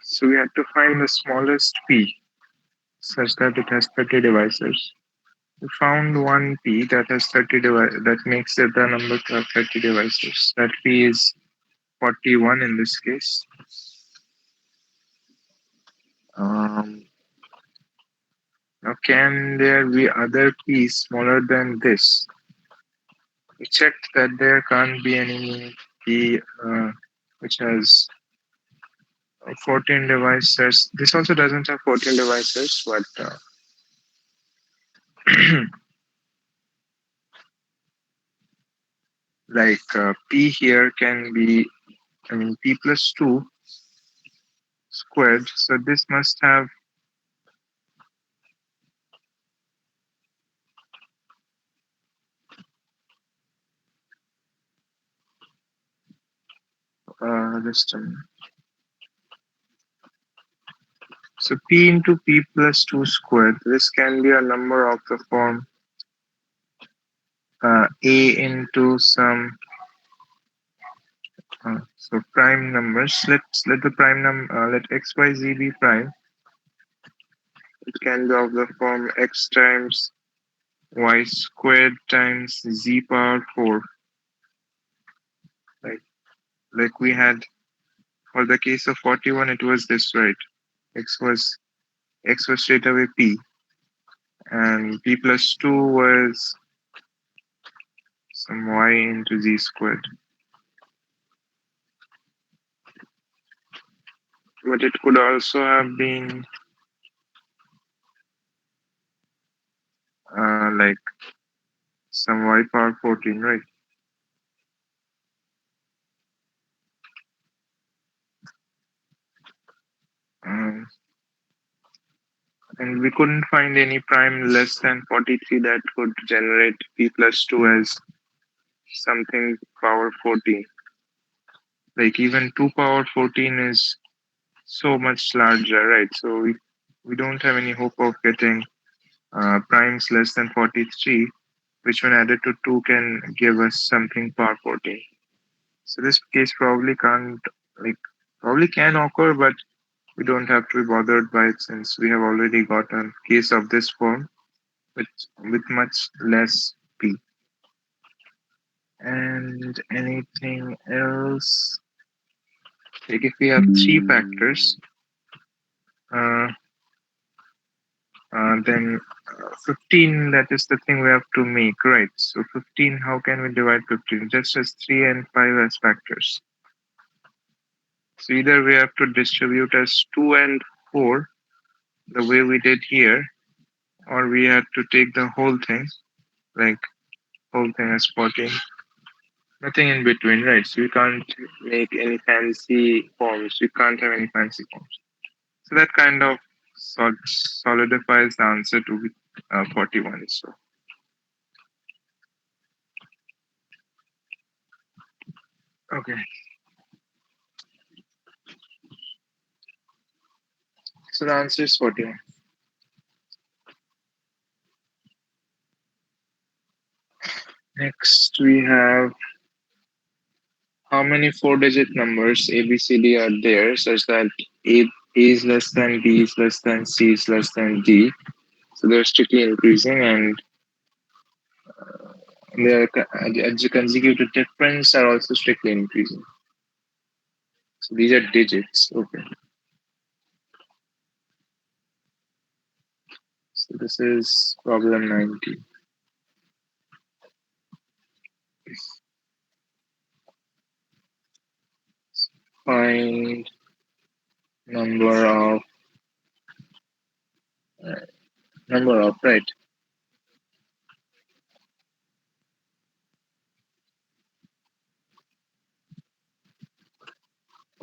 So we have to find the smallest p such that it has 30 divisors. We found one p that has 30 that makes it the number to have 30 divisors. That p is 41 in this case. Um, Now, can there be other p's smaller than this? We checked that there can't be any p which has 14 devices. This also doesn't have 14 devices, but p here can be, I mean, p plus 2 squared. So this must have just a minute. So p into p plus 2 squared. This can be a number of the form a into some so prime numbers. Let the prime let x y z be prime. It can be of the form x times y squared times z power 4. Like we had for the case of 41, it was this, right? X was straight away p, and p plus 2 was some y into z squared. But it could also have been like some y power 14, right? Um, and we couldn't find any prime less than 43 that could generate p plus 2 as something power 14. Like even 2 power 14 is so much larger, right? So we don't have any hope of getting primes less than 43, which when added to 2 can give us something power 14. So this case probably can't, like, probably can occur, but we don't have to be bothered by it since we have already got a case of this form with much less p. And anything else? Like if we have three factors, uh, then 15, that is the thing we have to make, right? So 15, how can we divide 15? Just as 3 and 5 as factors. So either we have to distribute as 2 and 4, the way we did here, or we have to take the whole thing, like whole thing as 14. Nothing in between, right? So we can't make any fancy forms. We can't have any fancy forms. So that kind of solidifies the answer to be 41. So okay. So the answer is 41. Next, we have how many four-digit numbers ABCD are there such that A A is less than, B is less than, C is less than D. So they're strictly increasing, and their consecutive difference are also strictly increasing. So these are digits. Okay. So this is problem 90. Find number of right.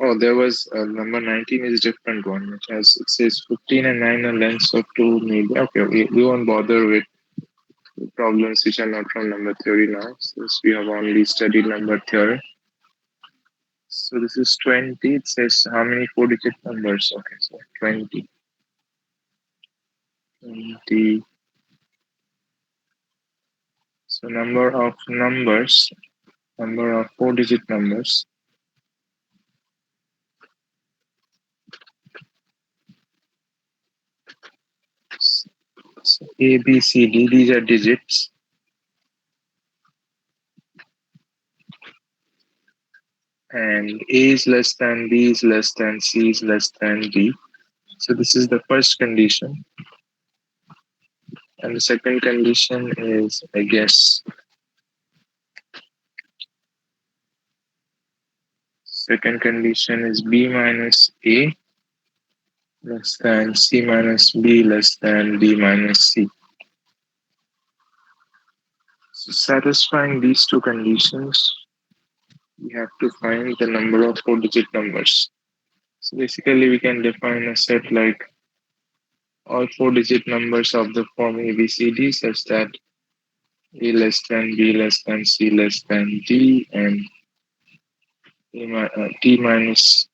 Oh, there was number 19 is a different one, which has, it says 15 and 9 are lengths of 2 maybe. Okay, we won't bother with problems which are not from number theory now, since we have only studied number theory. So this is 20. It says how many four-digit numbers? Okay, so 20. 20. So number of four-digit numbers. So A, B, C, D, these are digits. And A is less than, B is less than, C is less than D. So this is the first condition. And the second condition is, I guess, second condition is B minus A less than C minus B less than D minus C. So satisfying these two conditions, we have to find the number of four-digit numbers. So basically, we can define a set like all four-digit numbers of the form ABCD such that A less than, B less than, C less than D, and D minus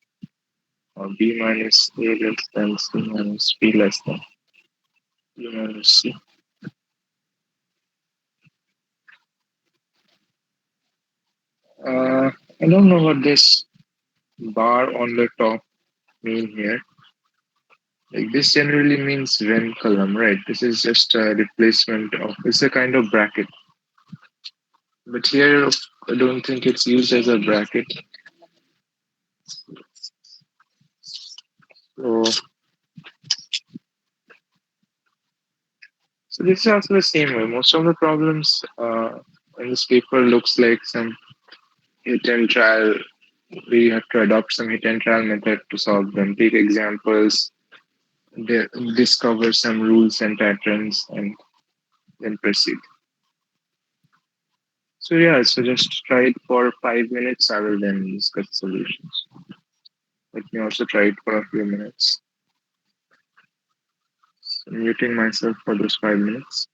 or B minus A less than, C minus B less than D minus C. I don't know what this bar on the top mean here. Like this generally means Venn column, right? This is just a replacement of, it's a kind of bracket. But here, I don't think it's used as a bracket. So, so this is also the same way. Most of the problems in this paper looks like some hit and trial. We have to adopt some hit and trial method to solve them. Take examples, discover some rules and patterns, and then proceed. So yeah, so just try it for 5 minutes. I will then discuss solutions. Let me also try it for a few minutes. So muting myself for those 5 minutes.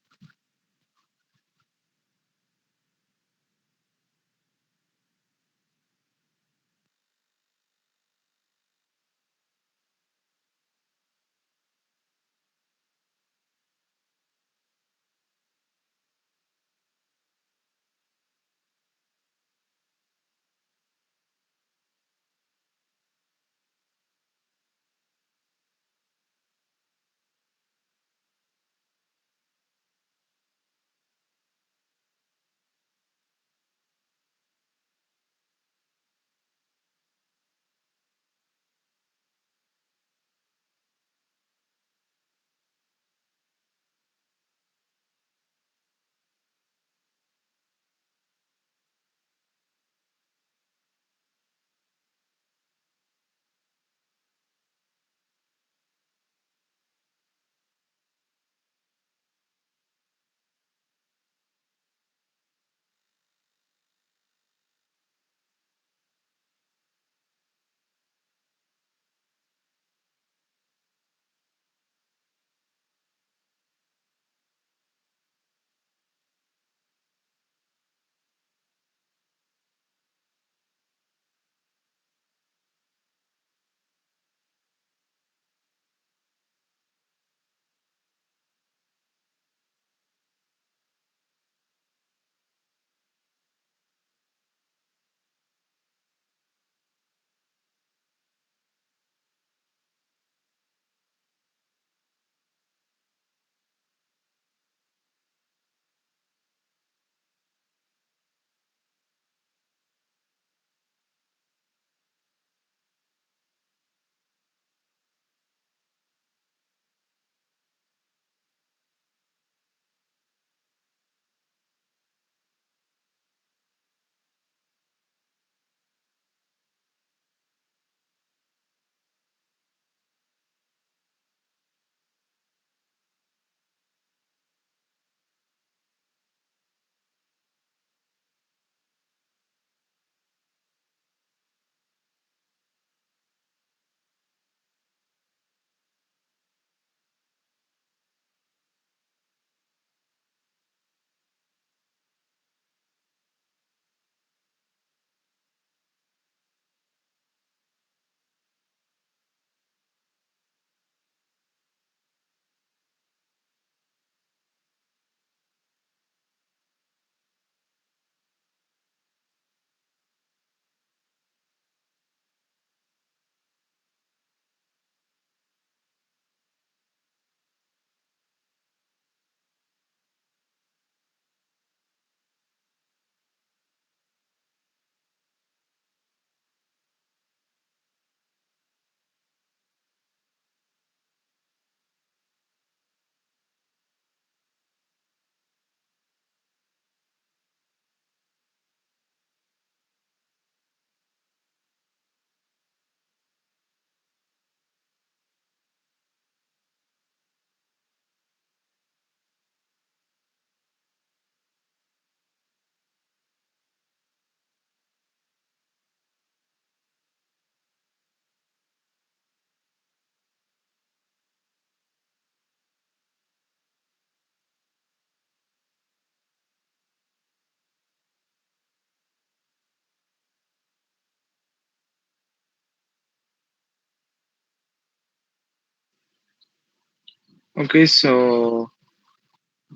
Okay, so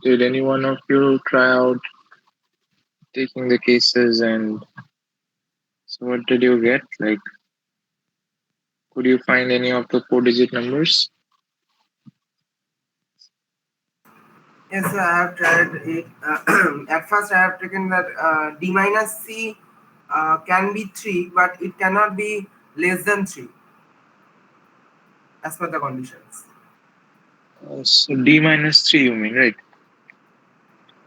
did any one of you try out taking the cases, and so what did you get? Like, could you find any of the four-digit numbers? Yes, sir, I have tried it. At first, I have taken that D minus C can be 3, but it cannot be less than 3 as per the conditions. So D minus 3, you mean, right?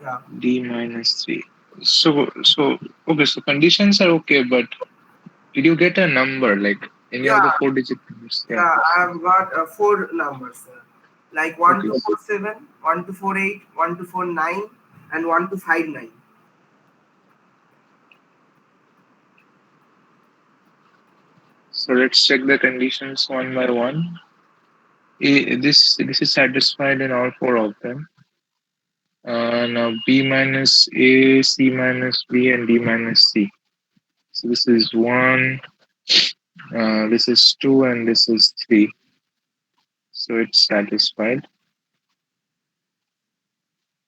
Yeah, D minus 3. Okay, so conditions are okay, but did you get a number, like any of the yeah, four-digit numbers? Yeah. yeah. I have got four numbers, sir. Like one Okay. to four seven, 1 to 4 8, 1 to 4 9, and 1 to 5 9. So let's check the conditions one by one. This is satisfied in all four of them. Now B minus A, C minus B, and D minus C. So this is one, this is two, and this is three. So it's satisfied.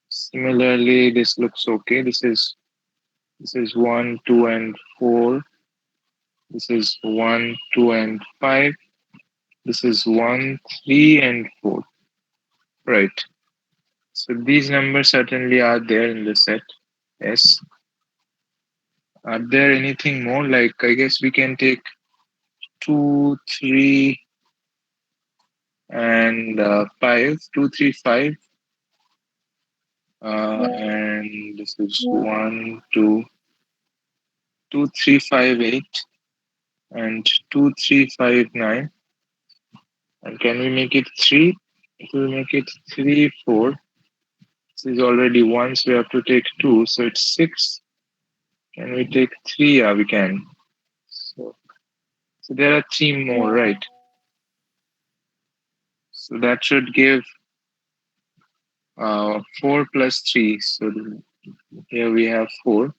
Similarly, this looks okay. This is one, two, and four. This is one, two, and five. This is one, three, and four. Right. So these numbers certainly are there in the set. Yes. Are there anything more? Like, I guess we can take two, three, and five. Two, three, five. And this is one, two, two, three, five, eight, and two, three, five, nine. And can we make it three? If we make it three, four, this is already one, so we have to take two, so it's six. Can we take three? Yeah, we can. So there are three more, right? So that should give 4 plus 3. So here we have 4.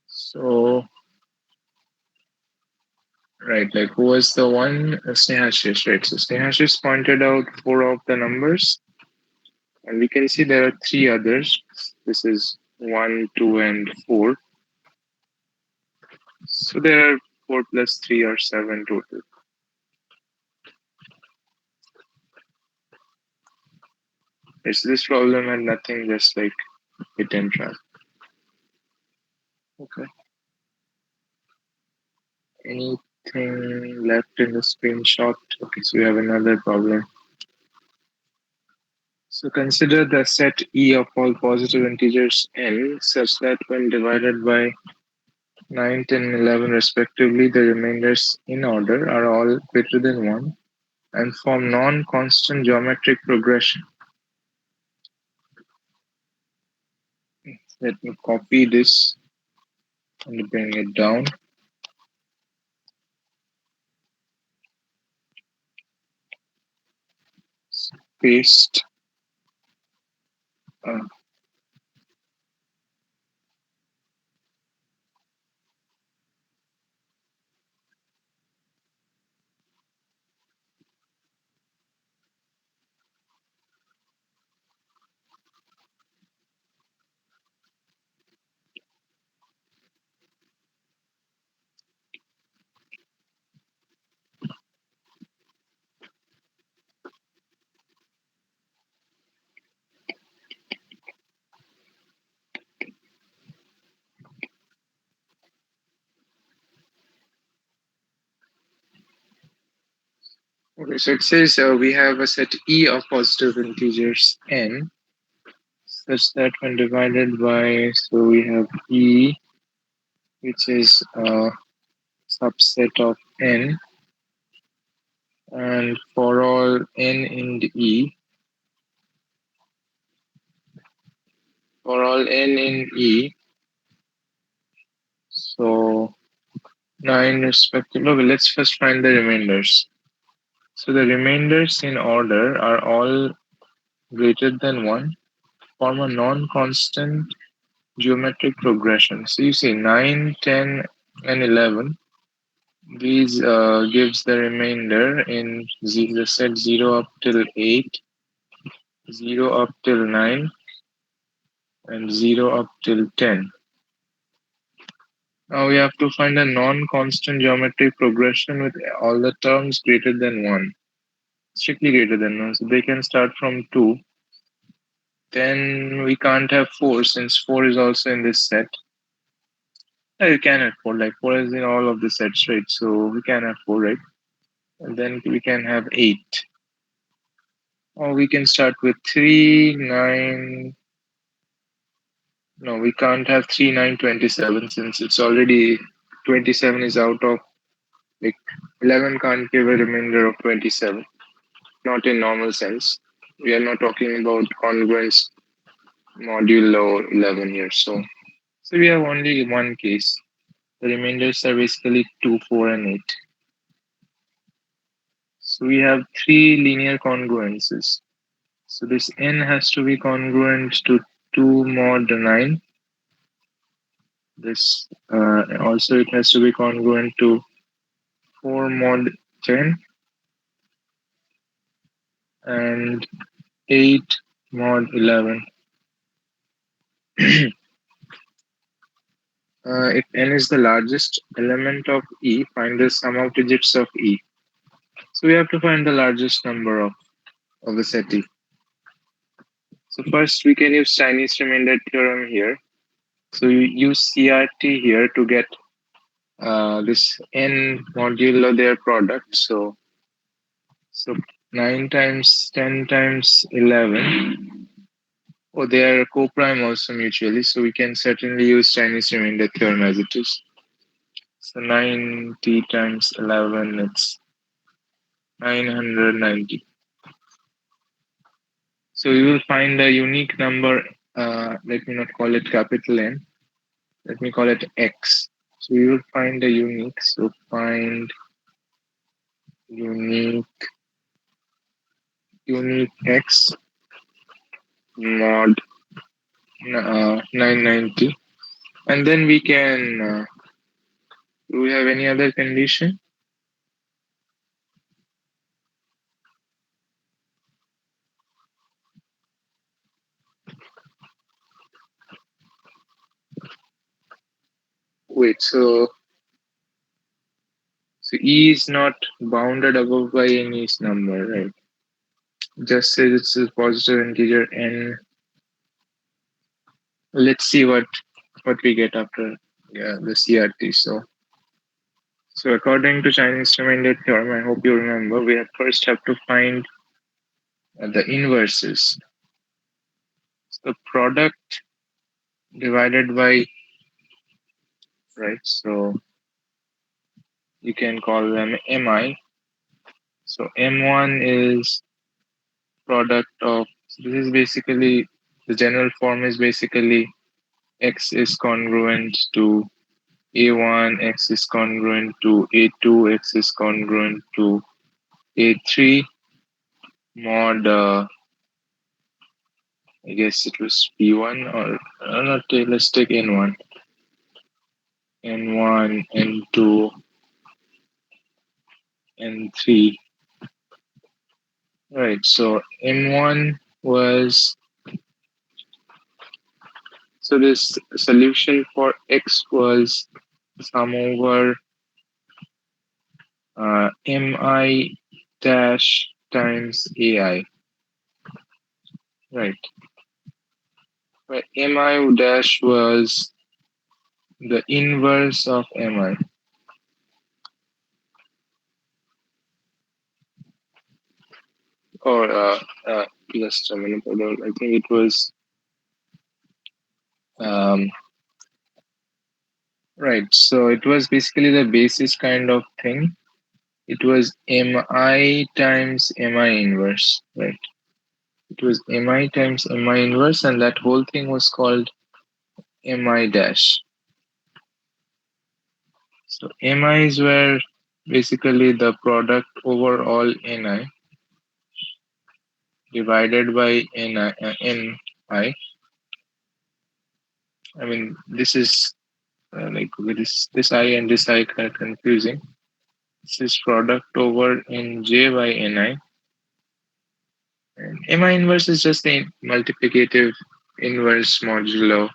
So, right, like who was the one? Snehashish, right? So Snehashish pointed out 4 of the numbers, and we can see there are 3 others. This is 1, 2, and 4. So there are 4 plus 3 or 7 total. It's this problem and nothing, just like hit and try. Okay. Anything left in the screenshot? Okay, so we have another problem. So consider the set E of all positive integers n such that when divided by 9, 10, 11 respectively, the remainders in order are all greater than 1 and form non-constant geometric progression. Let me copy this and bring it down. Paste. Uh, okay, so it says we have a set E of positive integers n such that when divided by, so we have E, which is a subset of n, and for all n in the E, for all n in E, so 9 respective. Okay, let's first find the remainders. So the remainders in order are all greater than 1, form a non-constant geometric progression. So you see 9, 10, and 11, These gives the remainder in the set 0 up till 8, 0 up till 9, and 0 up till 10. Now we have to find a non-constant geometric progression with all the terms greater than 1, strictly greater than 1. So they can start from 2. Then we can't have 4 since 4 is also in this set. You can have 4, like 4 is in all of the sets, right? So we can have 4, right? And then we can have 8. Or we can start with 3, 9. No, we can't have 3, 9, 27 since it's already 27 is out of, like, 11 can't give a remainder of 27. Not in normal sense. We are not talking about congruence modulo 11 here. So we have only one case. The remainders are basically 2, 4, and 8. So we have three linear congruences. So this n has to be congruent to 2 mod 9. This also it has to be congruent to 4 mod 10 and 8 mod 11. If n is the largest element of E, find the sum of digits of E. So we have to find the largest number of the set E. So first we can use Chinese remainder theorem here. So you use CRT here to get this n modulo their product. So 9 times 10 times 11. Oh, they are co-prime also mutually, so we can certainly use Chinese remainder theorem as it is. So 90 times 11, it's 990. So we will find a unique number. Let me not call it capital N. Let me call it X. So we will find a unique. So find unique X mod 990. And then we can, do we have any other condition? Wait, so E is not bounded above by any number, right? Just says it's a positive integer n. Let's see what we get after the CRT. So according to Chinese remainder theorem, I hope you remember, we first have to find the inverses. So product divided by, right? So you can call them mi. So m1 is product of, so this is basically, the general form is basically x is congruent to a1, x is congruent to a2, x is congruent to a3 mod, I guess it was p1 or not, let's take n1, n2, n3. Right, so n1 was, so this solution for x was sum over mi dash times ai, right? Where mi dash was the inverse of mi. Or just a minute ago, I think it was right. So it was basically the basis kind of thing. It was mi times mi inverse, right? It was mi times mi inverse, and that whole thing was called mi dash. So mi's were basically the product over all ni divided by ni. I mean, this is like this I and this I are confusing. This is product over Nj by Ni. And Mi inverse is just the multiplicative inverse modulo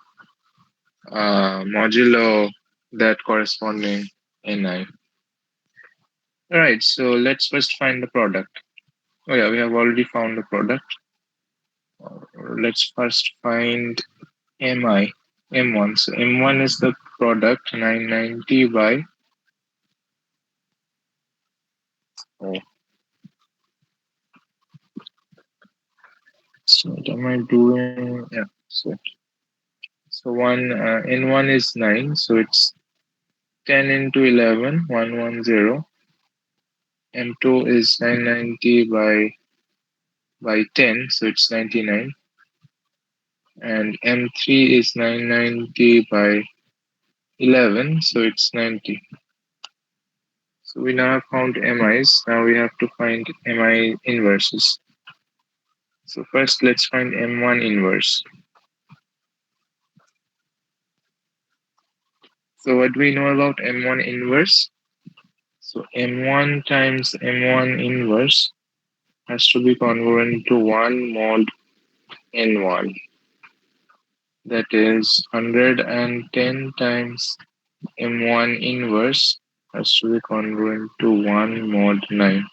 that corresponding Ni. Alright, so let's first find the product. Oh yeah, we have already found the product. Let's first find Mi, M1. So M1 is the product 990 by, oh, so what am I doing? Yeah, so N1 is 9, so it's 10 into 11, 110. M2 is 990 by 10, so it's 99. And M3 is 990 by 11, so it's 90. So we now have found MIs. Now we have to find MI inverses. So first let's find M1 inverse. So what do we know about M1 inverse? So M1 times M1 inverse has to be congruent to 1 mod N1. That is 110 times M1 inverse has to be congruent to 1 mod 9.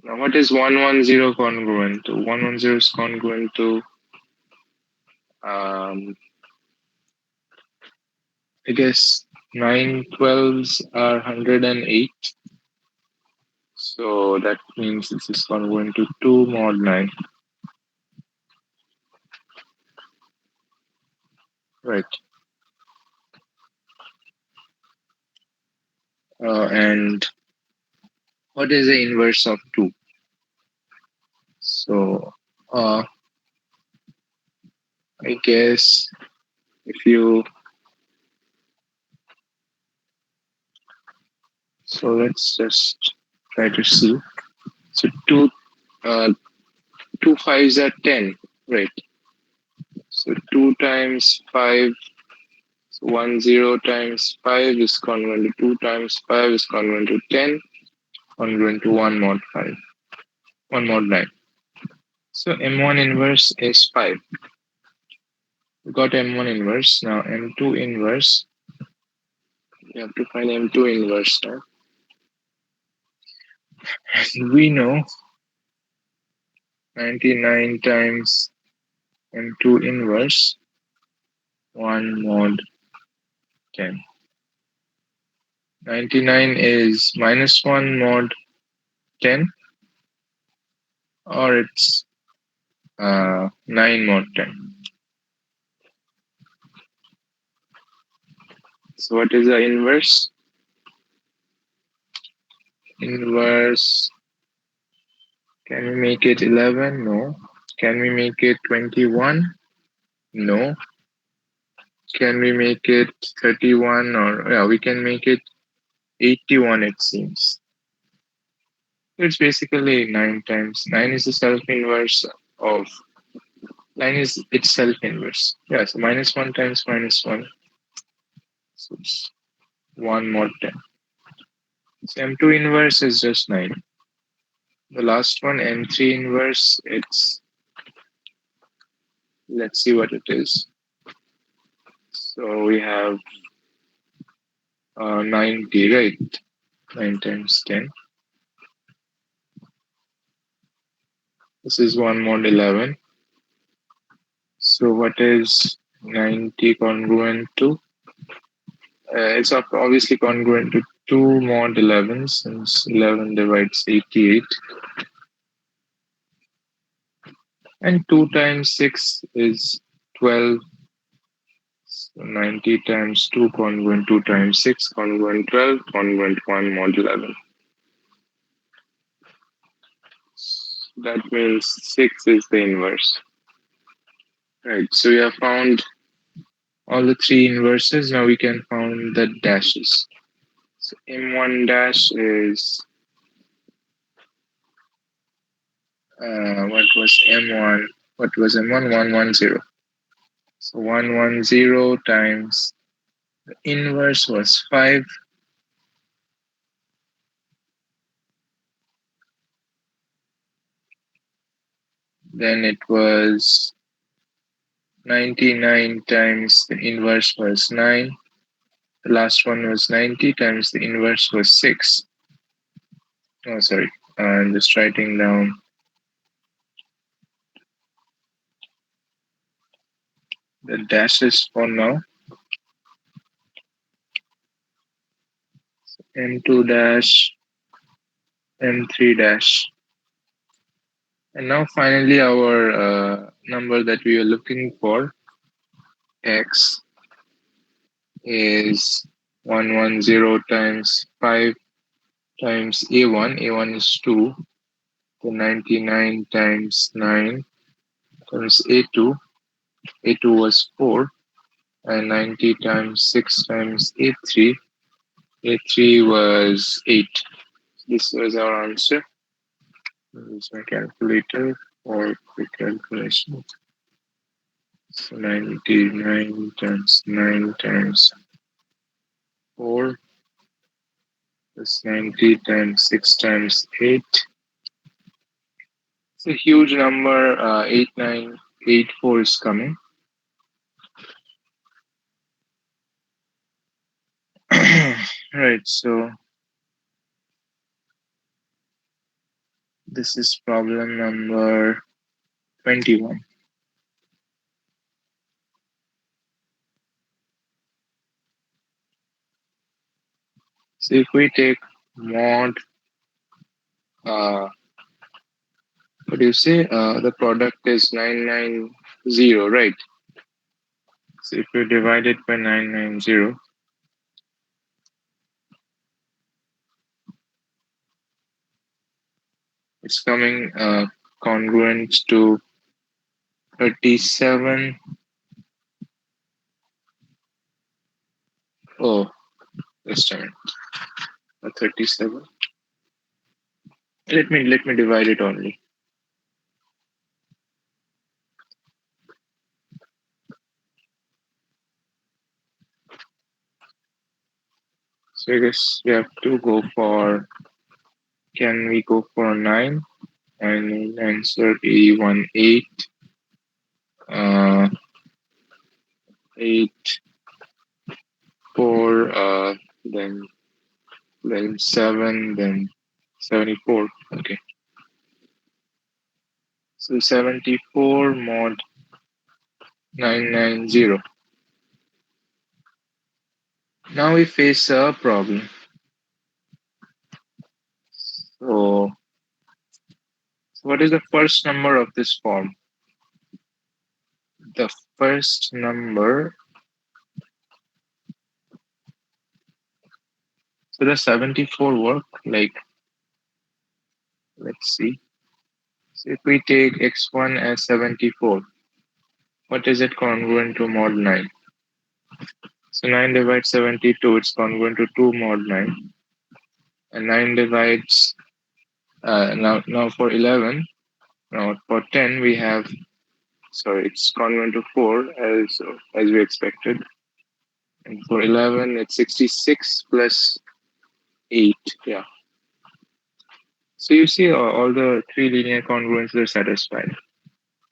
Now what is 110 congruent to? 110 is congruent to I guess 912s are 108. So that means this is congruent to 2 mod 9. Right. And what is the inverse of 2? So I guess if you, so let's just try to see. So uh, two fives are 10, right? So 2 times 5, so 10 times 5 is congruent to 2 times 5 is congruent to 10, congruent to 1 mod 5, 1 mod 9. So M1 inverse is 5. We got M1 inverse. Now M2 inverse. We have to find M2 inverse now. We know 99 times M2 inverse 1 mod 10. 99 is minus 1 mod 10, or it's 9 mod 10. So what is the inverse? Inverse, can we make it 11? No. Can we make it 21? No. Can we make it 31? Or yeah, we can make it 81, it seems. It's basically 9 times. 9 is the self-inverse of 9 is its self-inverse. Yeah, so minus 1 times minus 1. So it's 1 mod 10. So M2 inverse is just 9. The last one, M3 inverse, it's, let's see what it is. So we have 90, right? 9 times 10. This is 1 mod 11. So what is 90 congruent to? It's obviously congruent to 2 mod 11 since 11 divides 88. And 2 times 6 is 12. So 90 times 2 congruent 2 times 6 congruent 12 congruent 1 mod 11. That means 6 is the inverse. Right, so we have found all the 3 inverses. Now we can find the dashes. So M1 dash is, what was M1? What was M1? 110. So 110 times The inverse was 5. Then it was 99 times the inverse was 9. The last one was 90 times the inverse was 6. Oh, sorry. I'm just writing down the dashes for now. M2 dash, M3 dash. And now finally our number that we are looking for, x, is 110 times 5 times a1. A1 is 2. The 99 times 9 times a2. A2 was 4. And 90 times 6 times a3. A3 was 8. This was our answer. Use my calculator for quick calculation. So 99 times 9 times 4 plus 90 times 6 times 8. It's a huge number. 8984 is coming. Right, so this is problem number 21. So if we take mod, what do you say? The product is 990, right? So if you divide it by 990, it's coming congruent to 37. Oh, just a minute. 37. Let me divide it only. So I guess we have to go for. Can we go for 9? And answer A18. 8, 4, then 7, then 74. Okay. So 74 mod 990. Now we face a problem. So what is the first number of this form? The first number. So the 74 work? Like, let's see. So if we take x1 as 74, what is it congruent to mod 9? So 9 divides 72, it's congruent to 2 mod 9. And 9 divides, now for 11, now for 10, we have, sorry, it's congruent to 4 as we expected. And for 11, it's 66 plus 8, yeah. So you see all the three linear congruences are satisfied.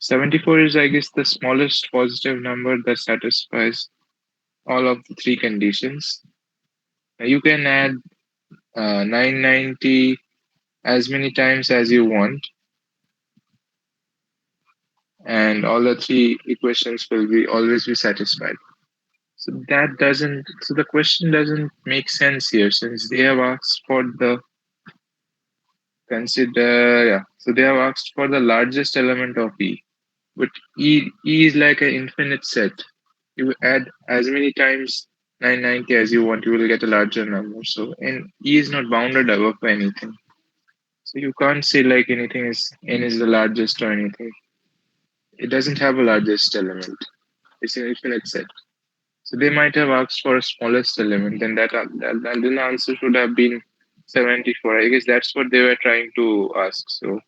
74 is, I guess, the smallest positive number that satisfies all of the three conditions. Now you can add 990 as many times as you want, and all the three equations will be always be satisfied. So the question doesn't make sense here, since they have asked for the so they have asked for the largest element of E, but E is like an infinite set. You add as many times 990 as you want, you will get a larger number. So and E is not bounded above by anything. So you can't say like anything is N is the largest or anything. It doesn't have a largest element. It's an infinite set. So they might have asked for a smallest element, then then the answer should have been 74. I guess that's what they were trying to ask. So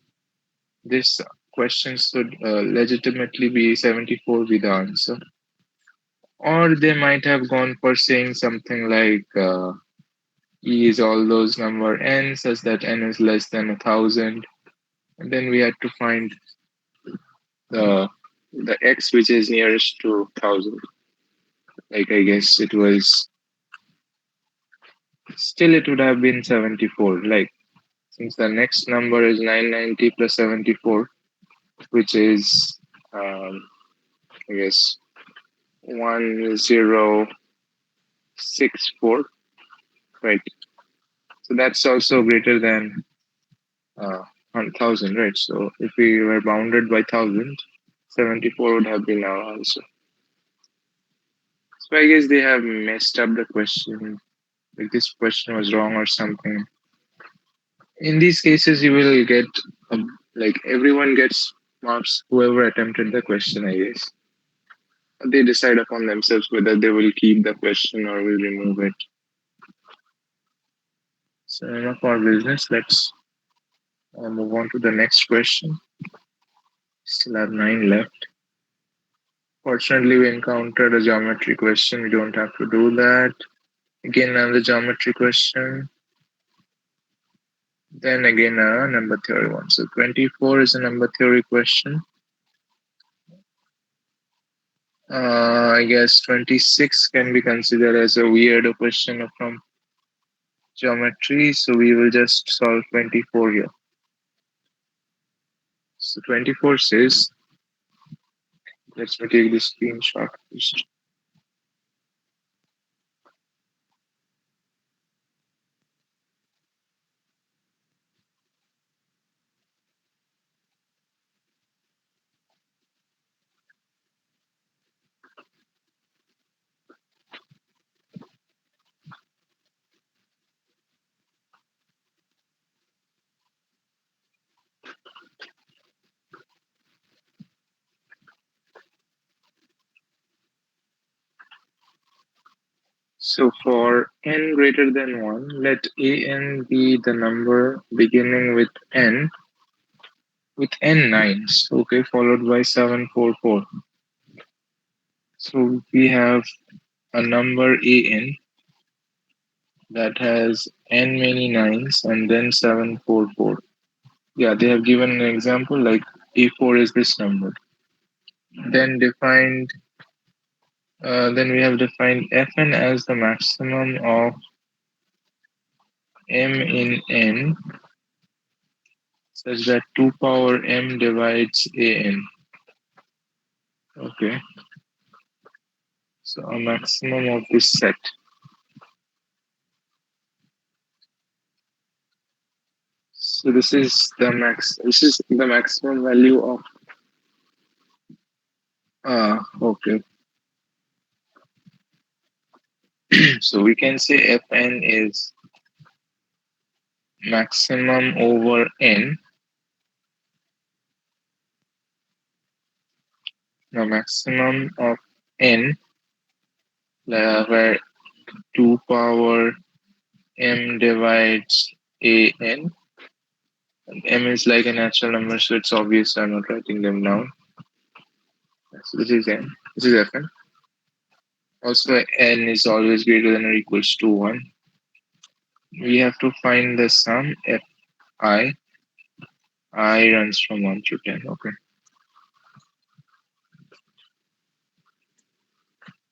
this question should legitimately be 74 be the answer. Or they might have gone for saying something like E is all those number n such that n is less than 1,000. And then we had to find the the x which is nearest to 1,000. Like I guess it was still it would have been 74. Like since the next number is 990 plus 74, which is I guess 1064, right? So that's also greater than 1,000, right? So if we were bounded by 1,000, 74 would have been our answer. So I guess they have messed up the question. Like this question was wrong or something. In these cases, you will get like everyone gets marks. Whoever attempted the question, I guess they decide upon themselves whether they will keep the question or will remove it. So enough for business. Let's move on to the next question. Still have 9 left. Fortunately, we encountered a geometry question. We don't have to do that. Again, another geometry question. Then again, a number theory one. So 24 is a number theory question. I guess 26 can be considered as a weirdo question from geometry. So we will just solve 24 here. So 24 says, let me take this screenshot first. So for n greater than 1, let an be the number beginning with n nines, okay, followed by 744. So we have a number an that has n many nines and then 744. Yeah, they have given an example like a4 is this number. Then then we have defined fn as the maximum of m in n such that 2 power m divides an. Okay, so a maximum of this set. So this is the maximum value of okay. So we can say fn is maximum over n. The maximum of n where 2 power m divides an. M is like a natural number, so it's obvious I'm not writing them down. So this is n. This is fn. Also, n is always greater than or equals to 1. We have to find the sum fi. I runs from 1 to 10. Okay.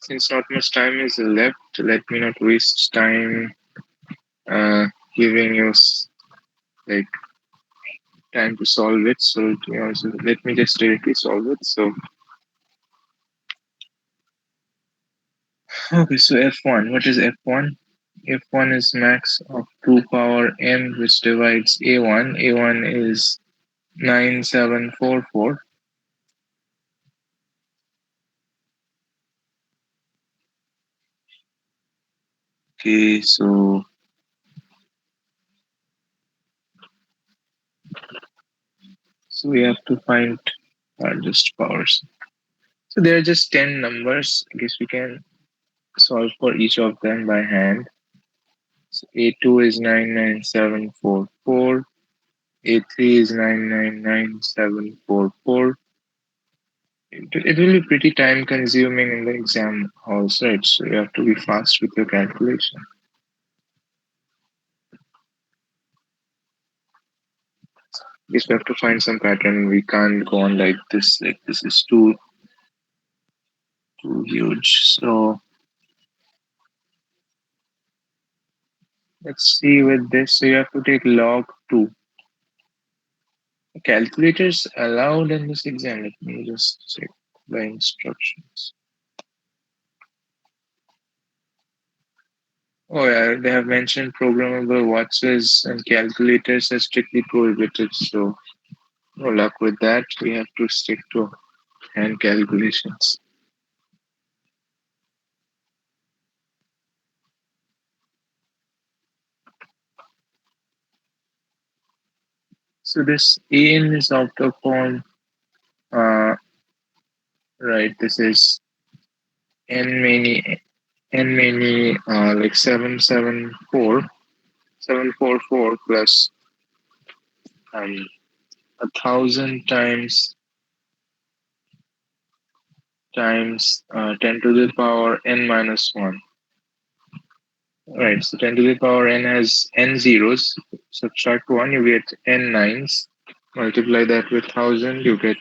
Since not much time is left, let me not waste time giving you like time to solve it. So let me just directly solve it. So okay, so f1. What is f1? F1 is max of 2 power m, which divides a1. A1 is 9744. Okay, so we have to find largest powers. So there are just 10 numbers. I guess we can solve for each of them by hand. So A2 is 99744. A3 is 999744. it will be pretty time consuming in the exam halls, right? So you have to be fast with your calculation. Guess we have to find some pattern. We can't go on like this. Like this is too huge. So let's see with this. So you have to take log 2. Calculators allowed in this exam. Let me just check the instructions. Oh yeah, they have mentioned programmable watches and calculators are strictly prohibited. So no luck with that. We have to stick to hand calculations. So this AN is out of form. Right. This is n many like 744 plus 1,000 times 10 to the power n minus 1. Right, so 10 to the power n has n zeros. Subtract 1, you get n nines. Multiply that with 1,000, you get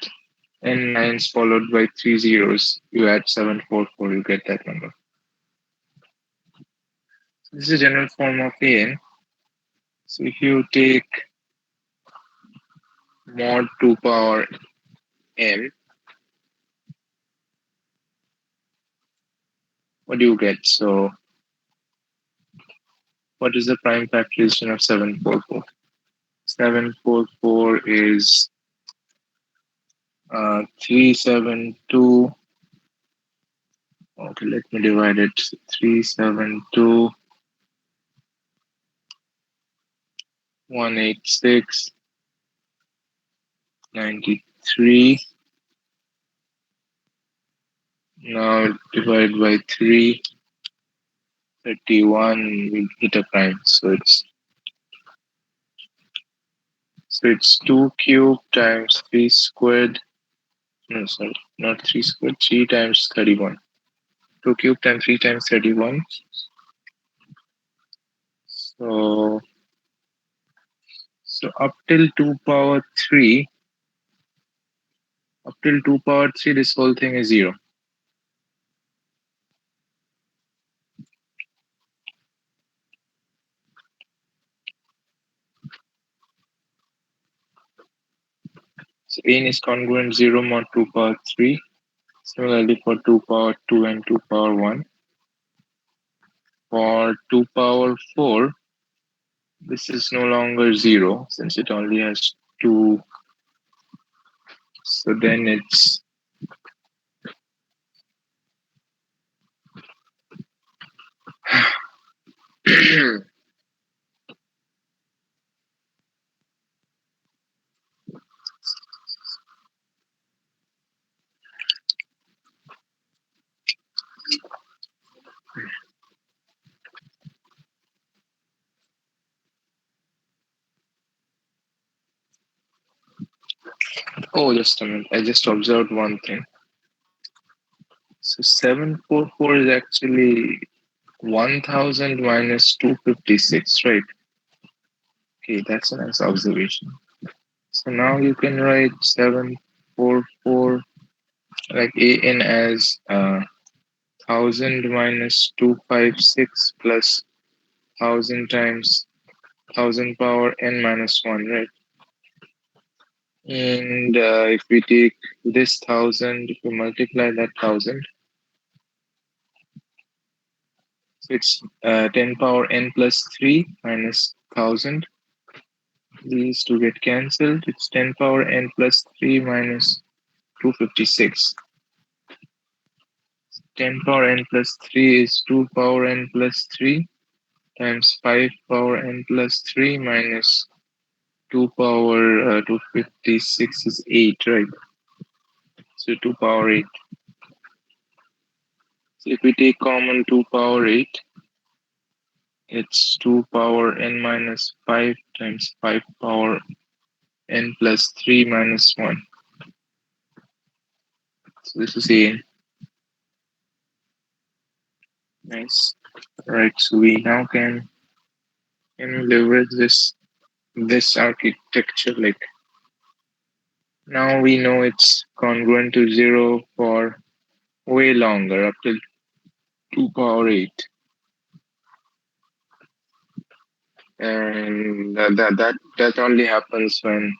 n nines followed by 3 zeros. You add 744, you get that number. This is a general form of an. So if you take mod 2 power m, what do you get? So what is the prime factorization of 744? 744 is 372. Okay, let me divide it. 372, 186, 93. Now divide by 3, 31. We hit a prime. So it's 2 cubed times 3 squared. No, sorry, not 3 squared. 3 times 31. 2 cubed times 3 times 31. So up till 2 power 3, this whole thing is 0. So n is congruent 0 mod 2 power 3. Similarly for 2 power 2 and 2 power 1. For 2 power 4, this is no longer 0 since it only has 2. So then it's oh, just a minute. I just observed one thing. So 744 is actually 1000 minus 256, right? Okay, that's a nice observation. So now you can write 744 like an as 1000 minus 256 plus 1000 times 1000 power n minus 1, right? And if we take this 1000, if we multiply that 1000, so it's 10 power n plus 3 minus 1000. These two get cancelled. It's 10 power n plus 3 minus 256. 10 power n plus 3 is 2 power n plus 3 times 5 power n plus 3 minus 2 power 256 is 8, right? So 2 power 8. So if we take common 2 power 8, it's 2 power n minus 5 times 5 power n plus 3 minus 1. So this is A. Nice. Right. So we now can leverage this architecture. Like now we know it's congruent to 0 for way longer, up till 2 power 8. And that only happens when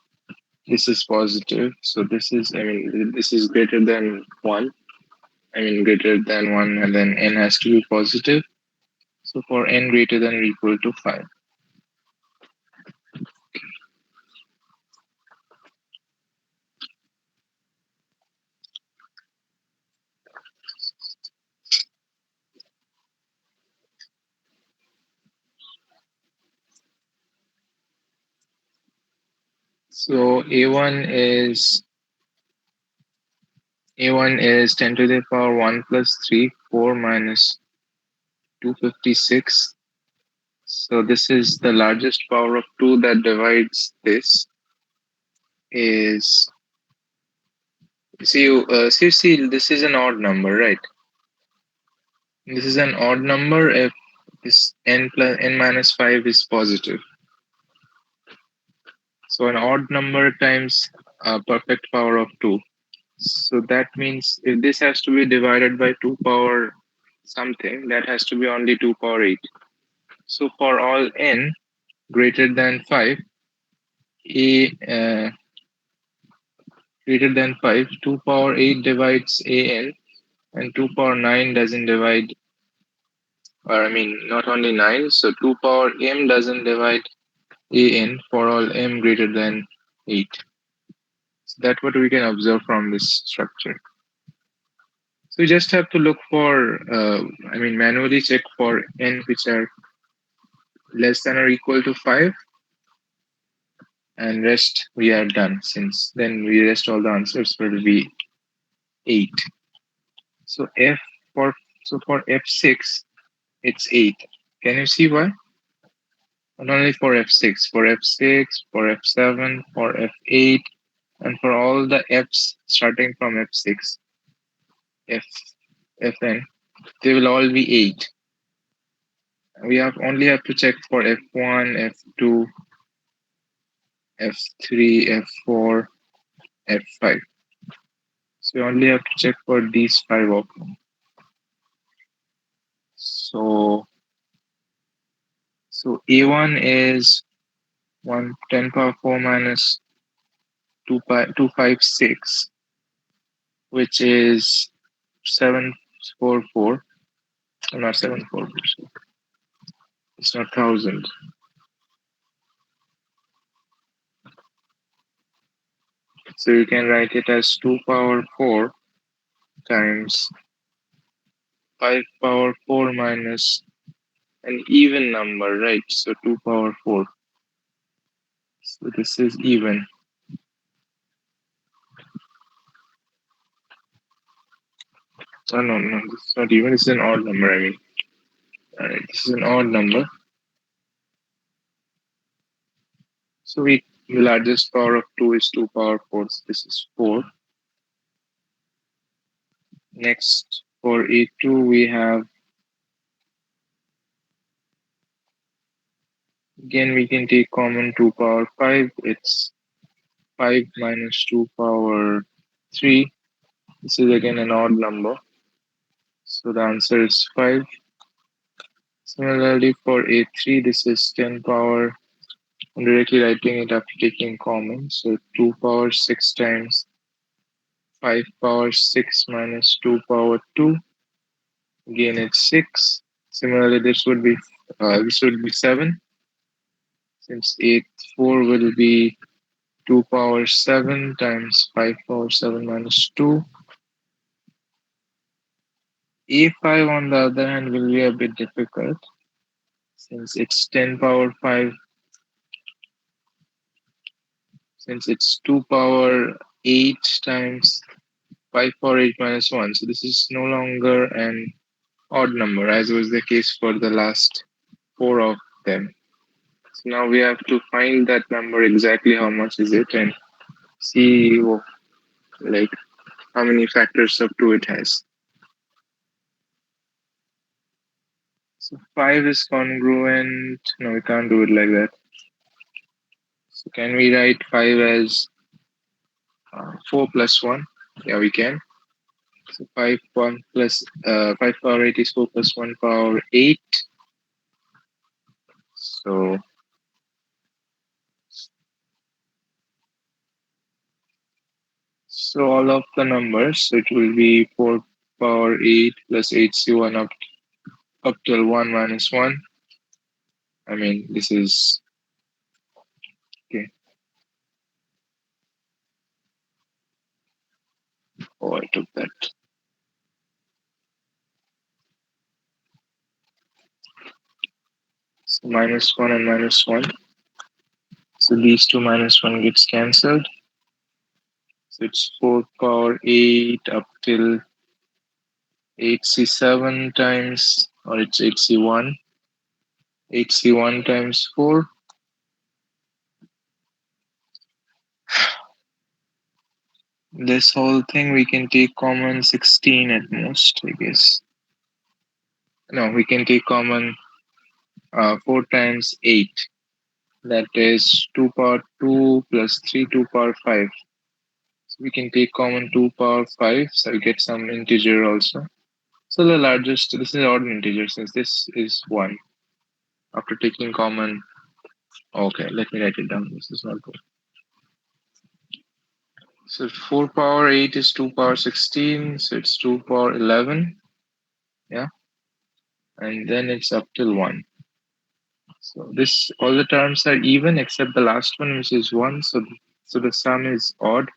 this is positive. So this is, I mean, this is greater than 1. I mean, greater than 1, and then n has to be positive. So for n greater than or equal to 5. So A1 is 10 to the power 1 plus 3, 4 minus 256. So this is the largest power of 2 that divides this. Is see, this is an odd number, right? This is an odd number if this n minus 5 is positive. So an odd number times a perfect power of 2. So that means if this has to be divided by 2 power something, that has to be only 2 power 8. So for all n greater than 5, a greater than 5, 2 power 8 divides an, and 2 power 9 doesn't divide, or I mean, not only 9, so 2 power m doesn't divide an for all m greater than 8. So that's what we can observe from this structure. So you just have to look for, manually check for n which are less than or equal to 5, and rest we are done, since then we rest all the answers will be 8. So for F6, it's 8. Can you see why? Not only for F6, for F6, for F7, for F8, and for all the Fs starting from F6, F, Fn, they will all be 8. We only have to check for F1, F2, F3, F4, F5. So we only have to check for these 5 options. So A1 is 10 power 4 minus 256, which is 744. Not 744. It's not 1000. So you can write it as 2 power 4 times 5 power 4 minus an even number, right? So 2 power 4. So this is even. Oh, no, this is not even. This is an odd number, I mean. Alright, this is an odd number. So the largest power of 2 is 2 power 4. So this is 4. Next, for A2, we have, again, we can take common 2 power 5. It's 5 minus 2 power 3. This is again an odd number. So the answer is 5. Similarly, for A3, this is 10 power. I'm directly writing it after taking common. So 2 power 6 times 5 power 6 minus 2 power 2. Again, it's 6. Similarly, this would be 7. Since A4 will be 2 power 7 times 5 power 7 minus 2. A5, on the other hand, will be a bit difficult, since it's 10 power 5, since it's 2 power 8 times 5 power 8 minus 1. So this is no longer an odd number, as was the case for the last 4 of them. So now we have to find that number exactly how much is it, and see, like, how many factors of 2 it has. So 5 is congruent. No, we can't do it like that. So can we write 5 as 4 plus 1? Yeah, we can. So 5 1 plus 5 power 8 is 4 plus 1 power 8. So all of the numbers, it will be 4 power 8 plus 8c1 up till 1 minus 1. I mean, this is okay. Oh, I took that. So minus 1 and minus 1. So these two minus 1 gets cancelled. So it's 4 power 8 up till 8c7 times, or it's 8c1. 8c1 times 4. This whole thing we can take common 16 at most, I guess. No, we can take common 4 times 8. That is 2 power 2 plus 3 2 power 5. So we can take common 2 power 5, so we get some integer also. So the largest, this is odd integer since this is 1. After taking common, okay, let me write it down. This is not good. So 4 power 8 is 2 power 16, so it's 2 power 11. Yeah. And then it's up till 1. So this, all the terms are even except the last one, which is 1. So the sum is odd.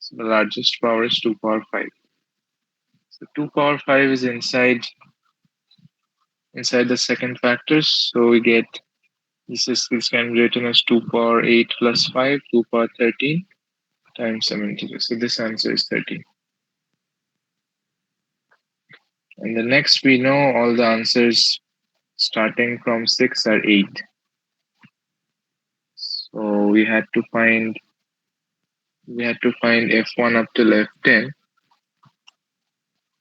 So the largest power is 2 power 5. So 2 power 5 is inside the second factor. So we get, this can be written as 2 power 8 plus 5, 2 power 13 times 72. So this answer is 13. And the next, we know all the answers starting from 6 are 8. So we had to find F1 up till F10.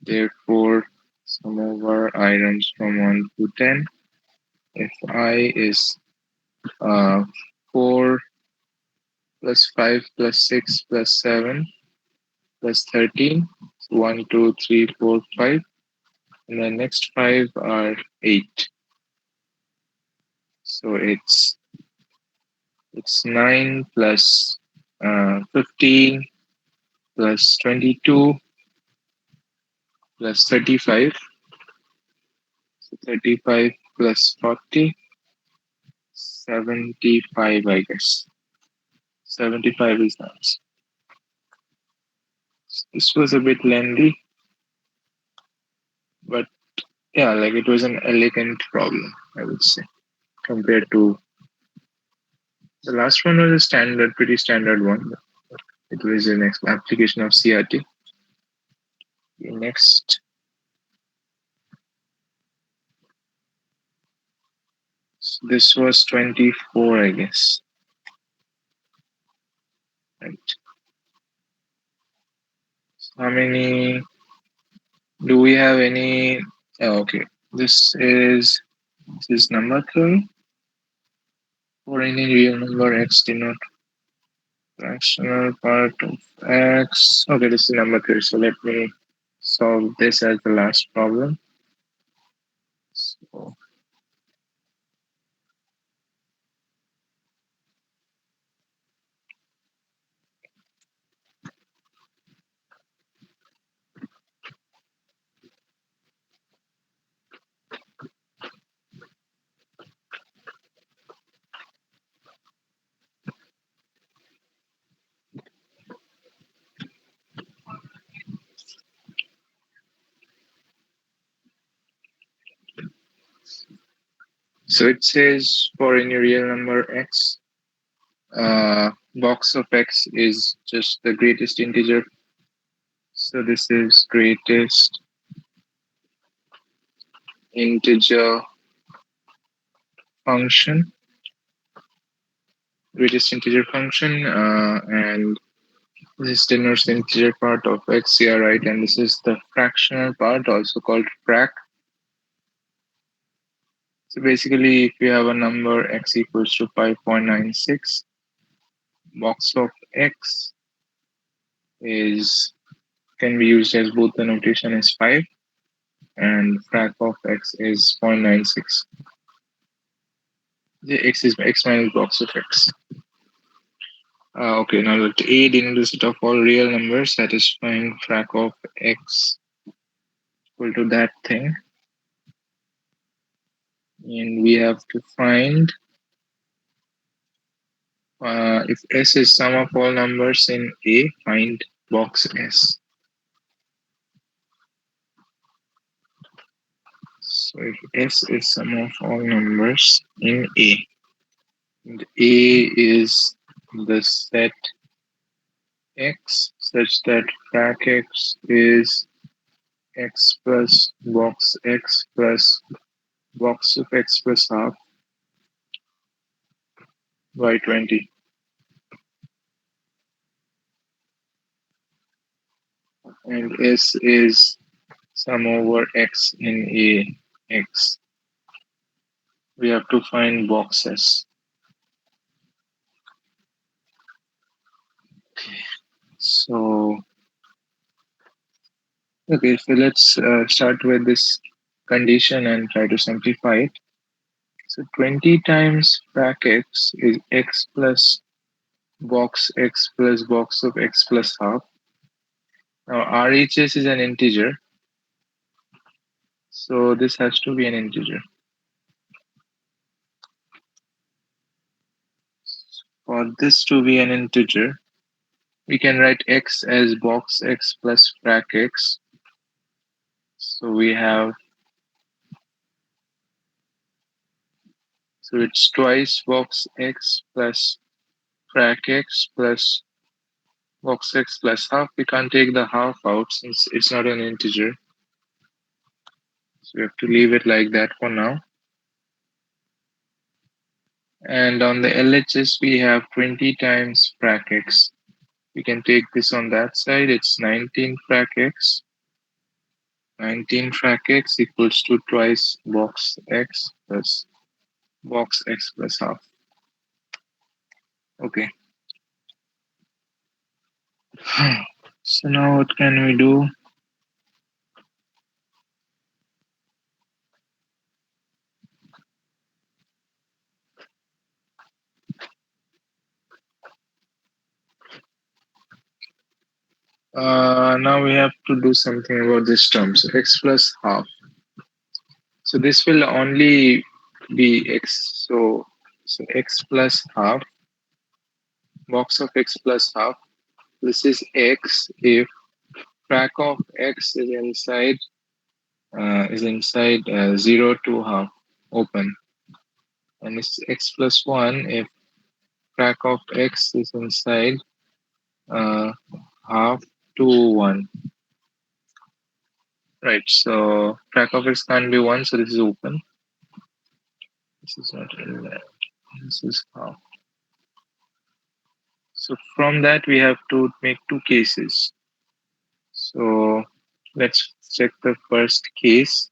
Therefore, sum over I runs from 1 to 10. Fi is 4 plus 5 plus 6 plus 7 plus 13. So 1, 2, 3, 4, 5. And the next 5 are 8. So it's 9 plus 15 plus 22 plus 35. So 35 plus 40, 75, I guess. 75 is the answer. This was a bit lengthy, but yeah, like it was an elegant problem, I would say, compared to the last one was a pretty standard one. It was an application of CRT. The next, this was 24, I guess. Right. So how many? Do we have any? Oh, okay, this is number 3. For any real number, x denote fractional part of x. Okay, this is number 3. So let me solve this as the last problem. So it says for any real number x, box of x is just the greatest integer. So this is greatest integer function, and This denotes the integer part of x, yeah, right, and this is the fractional part, also called frac. So basically, if you have a number x equals to 5.96, box of x is can be used as both the notation is 5 and frac of x is 0.96. The x is x minus box of x. Okay, now let A denote the set of all real numbers satisfying frac of x equal to that thing. And we have to find if S is sum of all numbers in A, find box S. So if S is sum of all numbers in A, and A is the set X such that frac X is X plus box X plus box of X plus half by 20. And S is sum over X in A X. We have to find box S. So, okay, so let's start with this condition and try to simplify it. So 20 times frac x is x plus box of x plus half. Now RHS is an integer, so this has to be an integer. For this to be an integer, we can write x as box x plus frac x. So we have, so it's twice box x plus frac x plus box x plus half. We can't take the half out since it's not an integer. So we have to leave it like that for now. And on the LHS, we have 20 times frac x. We can take this on that side. It's 19 frac x. 19 frac x equals to twice box x plus box x plus half. Okay. So now what can we do? Now we have to do something about this term. So x plus half. So this will only be x. So x plus half, box of x plus half. This is x if frac of x is inside 0 to half open, and it's x plus 1 if frac of x is inside uh, half to 1. Right, so frac of x can't be 1, so this is open. This is not in there. This is half. So from that, we have to make two cases. So let's check the first case.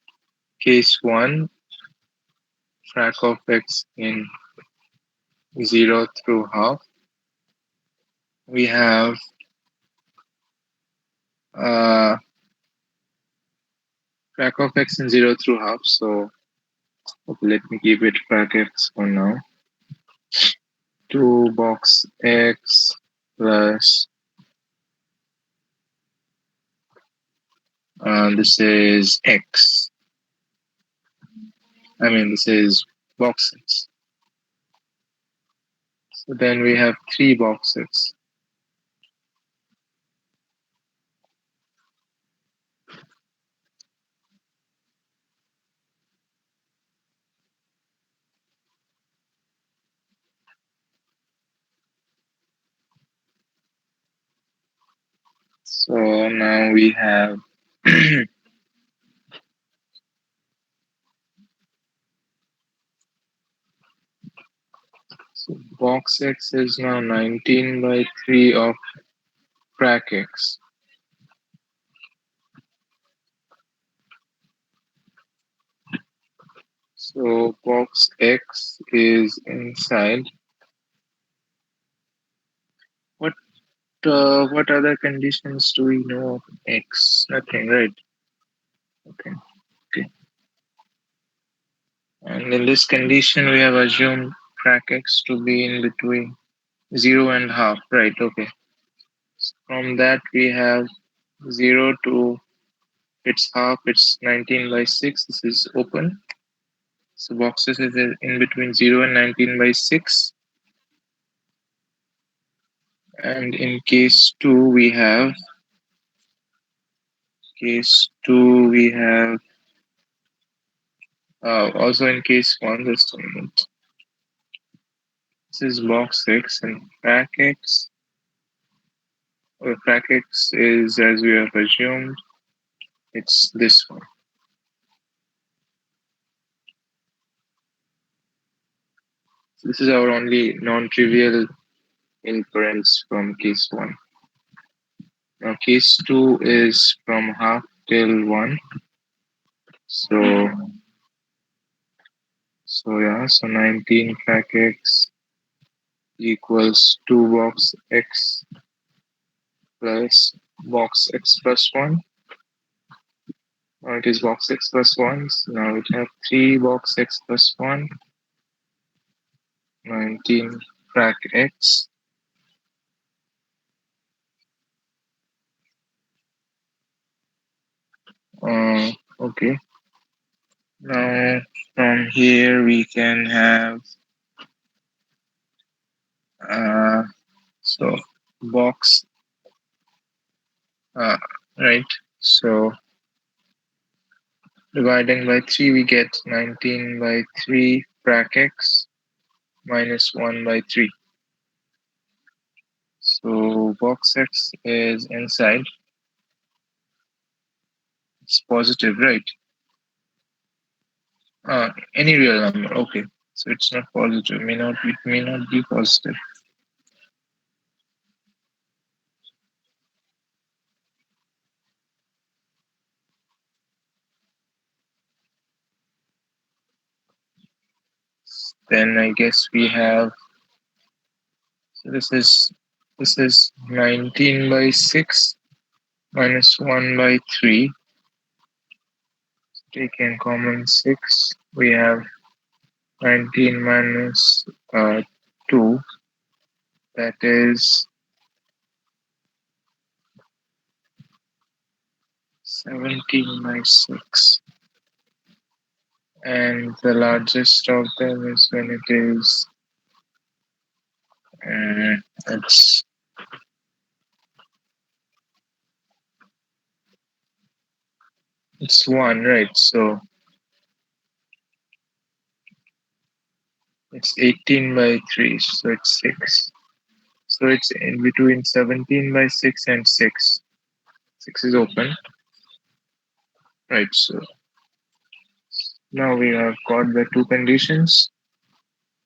Case 1, frac of x in 0 through half. We have frac of x in 0 through half. So okay, let me keep it frac x for now. 2 box x plus this is x. I mean, this is box x. So then we have 3 boxes. So now we have so box x is now 19 by 3 of frac x. So box x is inside. What what other conditions do we know of x? Nothing, right? Okay. Okay. And in this condition, we have assumed frac x to be in between 0 and half, right? Okay. From that, we have 0 to its half, it's 19 by 6. This is open. So boxes is in between 0 and 19 by 6. And in case 2, we have also in case 1, just a minute. This is box 6 and frac x. Frac x is, as we have assumed, it's this one. This is our only non-trivial inference from case 1. Now case 2 is from half till 1. So 19 frac x equals 2 box x plus box x plus 1. Now it is box x plus 1. So now we have 3 box x plus 1. 19 frac x. Okay. Now from here we can have so box right. So dividing by 3 we get 19 by 3 frac x minus 1 by 3. So box x is inside. It's positive, right? Any real number. Okay. So it's not positive. It may not be positive. Then I guess we have. So this is 19 by 6 minus 1 by 3. Taking common 6, we have 19 minus 2. That is 17 by 6. And the largest of them is when it is it's it's 1, right? So it's 18 by 3, so it's 6. So it's in between 17 by 6 and 6. 6 is open, right? So now we have got the two conditions.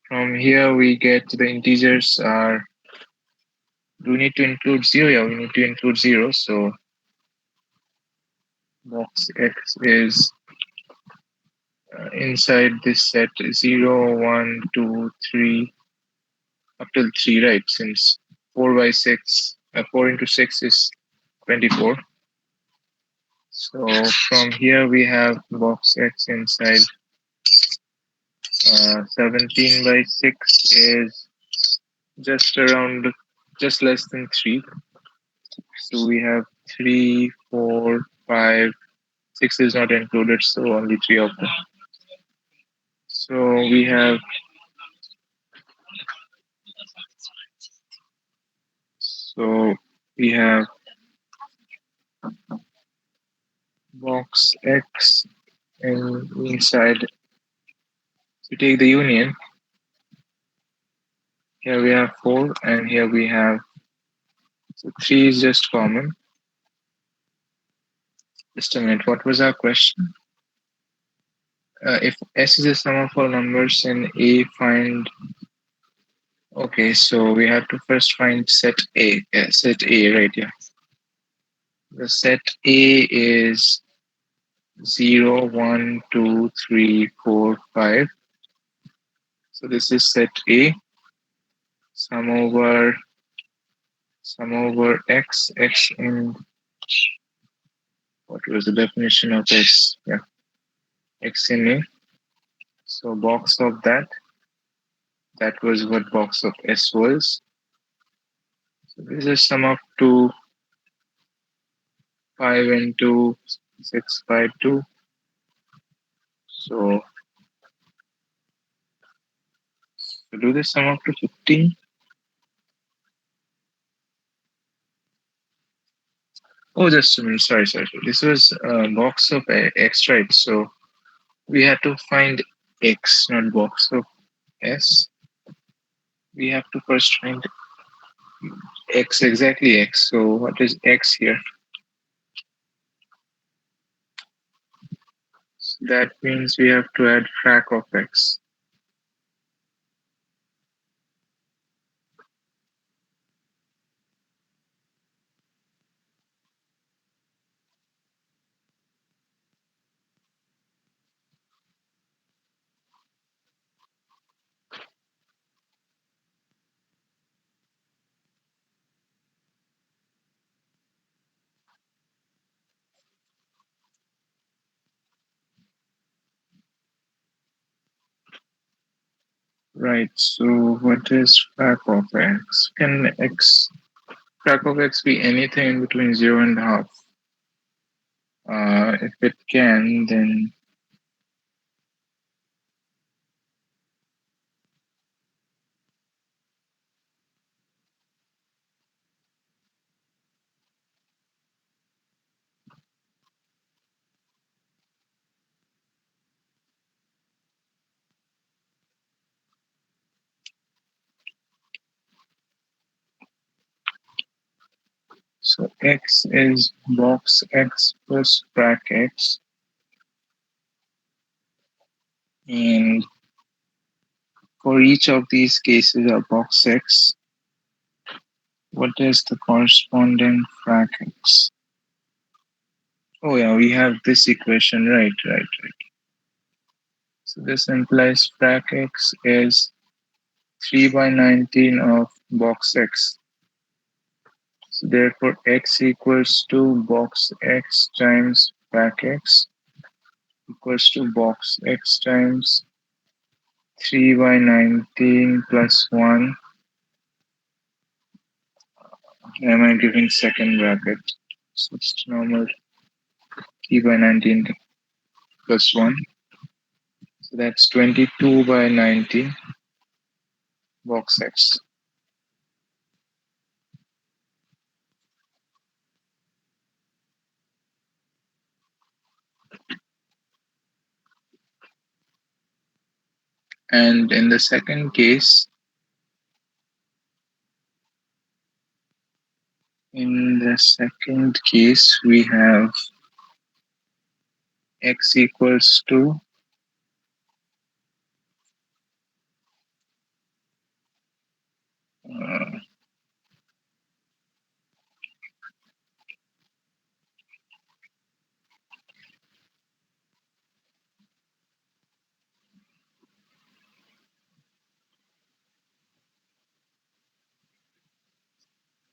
From here we get the integers are. Do we need to include 0? Yeah, we need to include 0. So box x is inside this set 0, 1, 2, 3, up till 3, right? Since 4 by 6, 4 into 6 is 24. So from here we have box x inside 17 by 6 is just less than 3. So we have 3, 4, 5, 6 is not included, so only 3 of them. So we have box x and inside. We take the union. Here we have 4 and here we have, so 3 is just common. Just a minute, what was our question? If S is a sum of all numbers in A, find. Okay, so we have to first find set A. Yeah, set A, right? Yeah. The set A is 0, 1, 2, 3, 4, 5. So this is set A. Sum over x, x in what was the definition of s? Yeah, x in A. So box of that was what box of s was. So this is sum of 2, 5 and 2, 6, 5, 2. So to do this sum up to 15. Oh, just a minute. Sorry. This was box of x, right? So we had to find x, not box of s. We have to first find x, exactly x. So what is x here? So that means we have to add frac of x. Right. So what is frac of x? Can frac of x be anything between 0 and half? If it can, then so x is box x plus frac x, and for each of these cases of box x, what is the corresponding frac x? Oh yeah, we have this equation, right. So this implies frac x is 3 by 19 of box x. So therefore x equals to box x times frac x equals to box x times 3 by 19 plus 1. Am I giving second bracket? So it's normal 3 by 19 plus 1. So that's 22 by 19 box x. And in the second case, we have x equals to uh,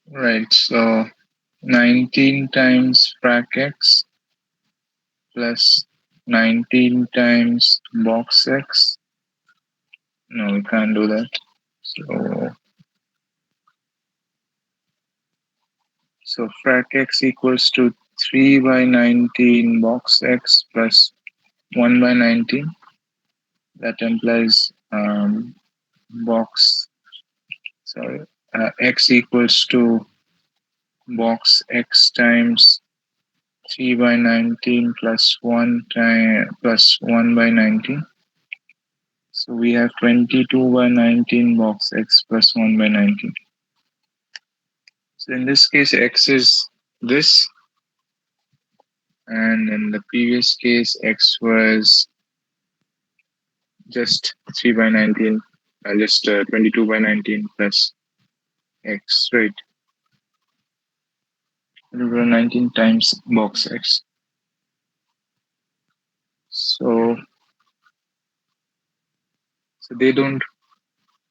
right. So 19 times frac x plus 19 times box x. No, we can't do that. So frac x equals to 3 by 19 box x plus 1 by 19. That implies box, sorry, x equals to box x times 3 by 19 plus 1 plus 1 by 19. So we have 22 by 19 box x plus 1 by 19. So in this case, x is this, and in the previous case, x was just 3 by 19 just 22 by 19 plus x, right? 22 by 19 times box x. So they don't.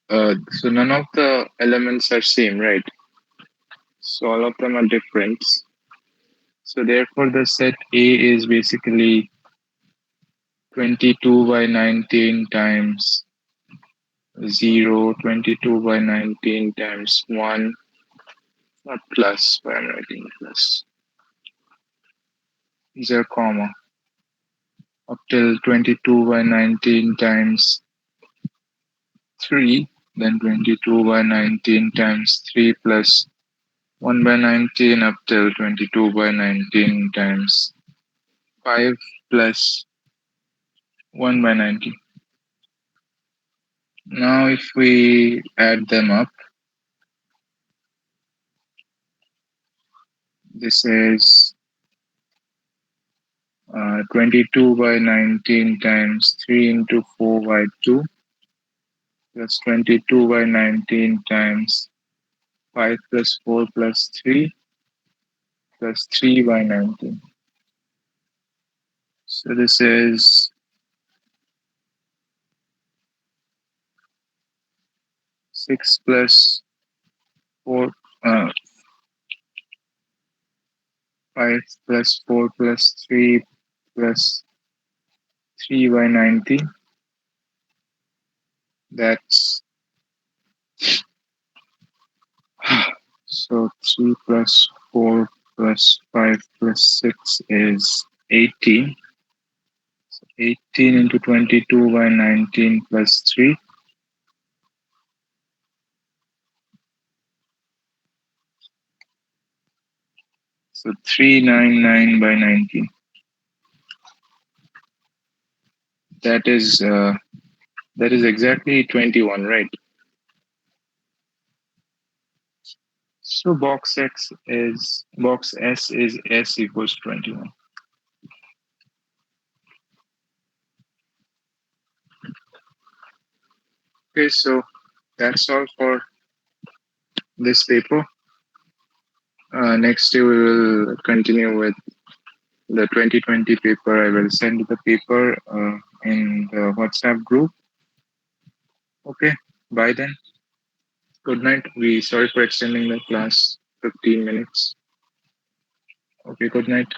So none of the elements are same, right? So all of them are different. So therefore, the set A is basically 22 by 19 times 0, 22 by 19 times 1, not plus, but I'm writing plus, 0, comma, up till 22 by 19 times 3, then 22 by 19 times 3 plus 1 by 19 up till 22 by 19 times 5 plus 1 by 19. Now if we add them up, this is 22 by 19 times 3 into 4 by 2 plus 22 by 19 times 5 plus 4 plus 3 plus 3 by 19. So this is 6 plus 4, 5 plus 4 plus 3 plus 3 by 19. That's so 3 plus 4 plus 5 plus 6 is 18. So 18 into 22 by 19 plus 3. So 399 by 19. That is exactly 21, right? So box S is S equals 21. Okay, so that's all for this paper. Next day we will continue with the 2020 paper. I will send the paper in the WhatsApp group. Okay, bye then. Good night. We sorry for extending the class 15 minutes. Okay, good night.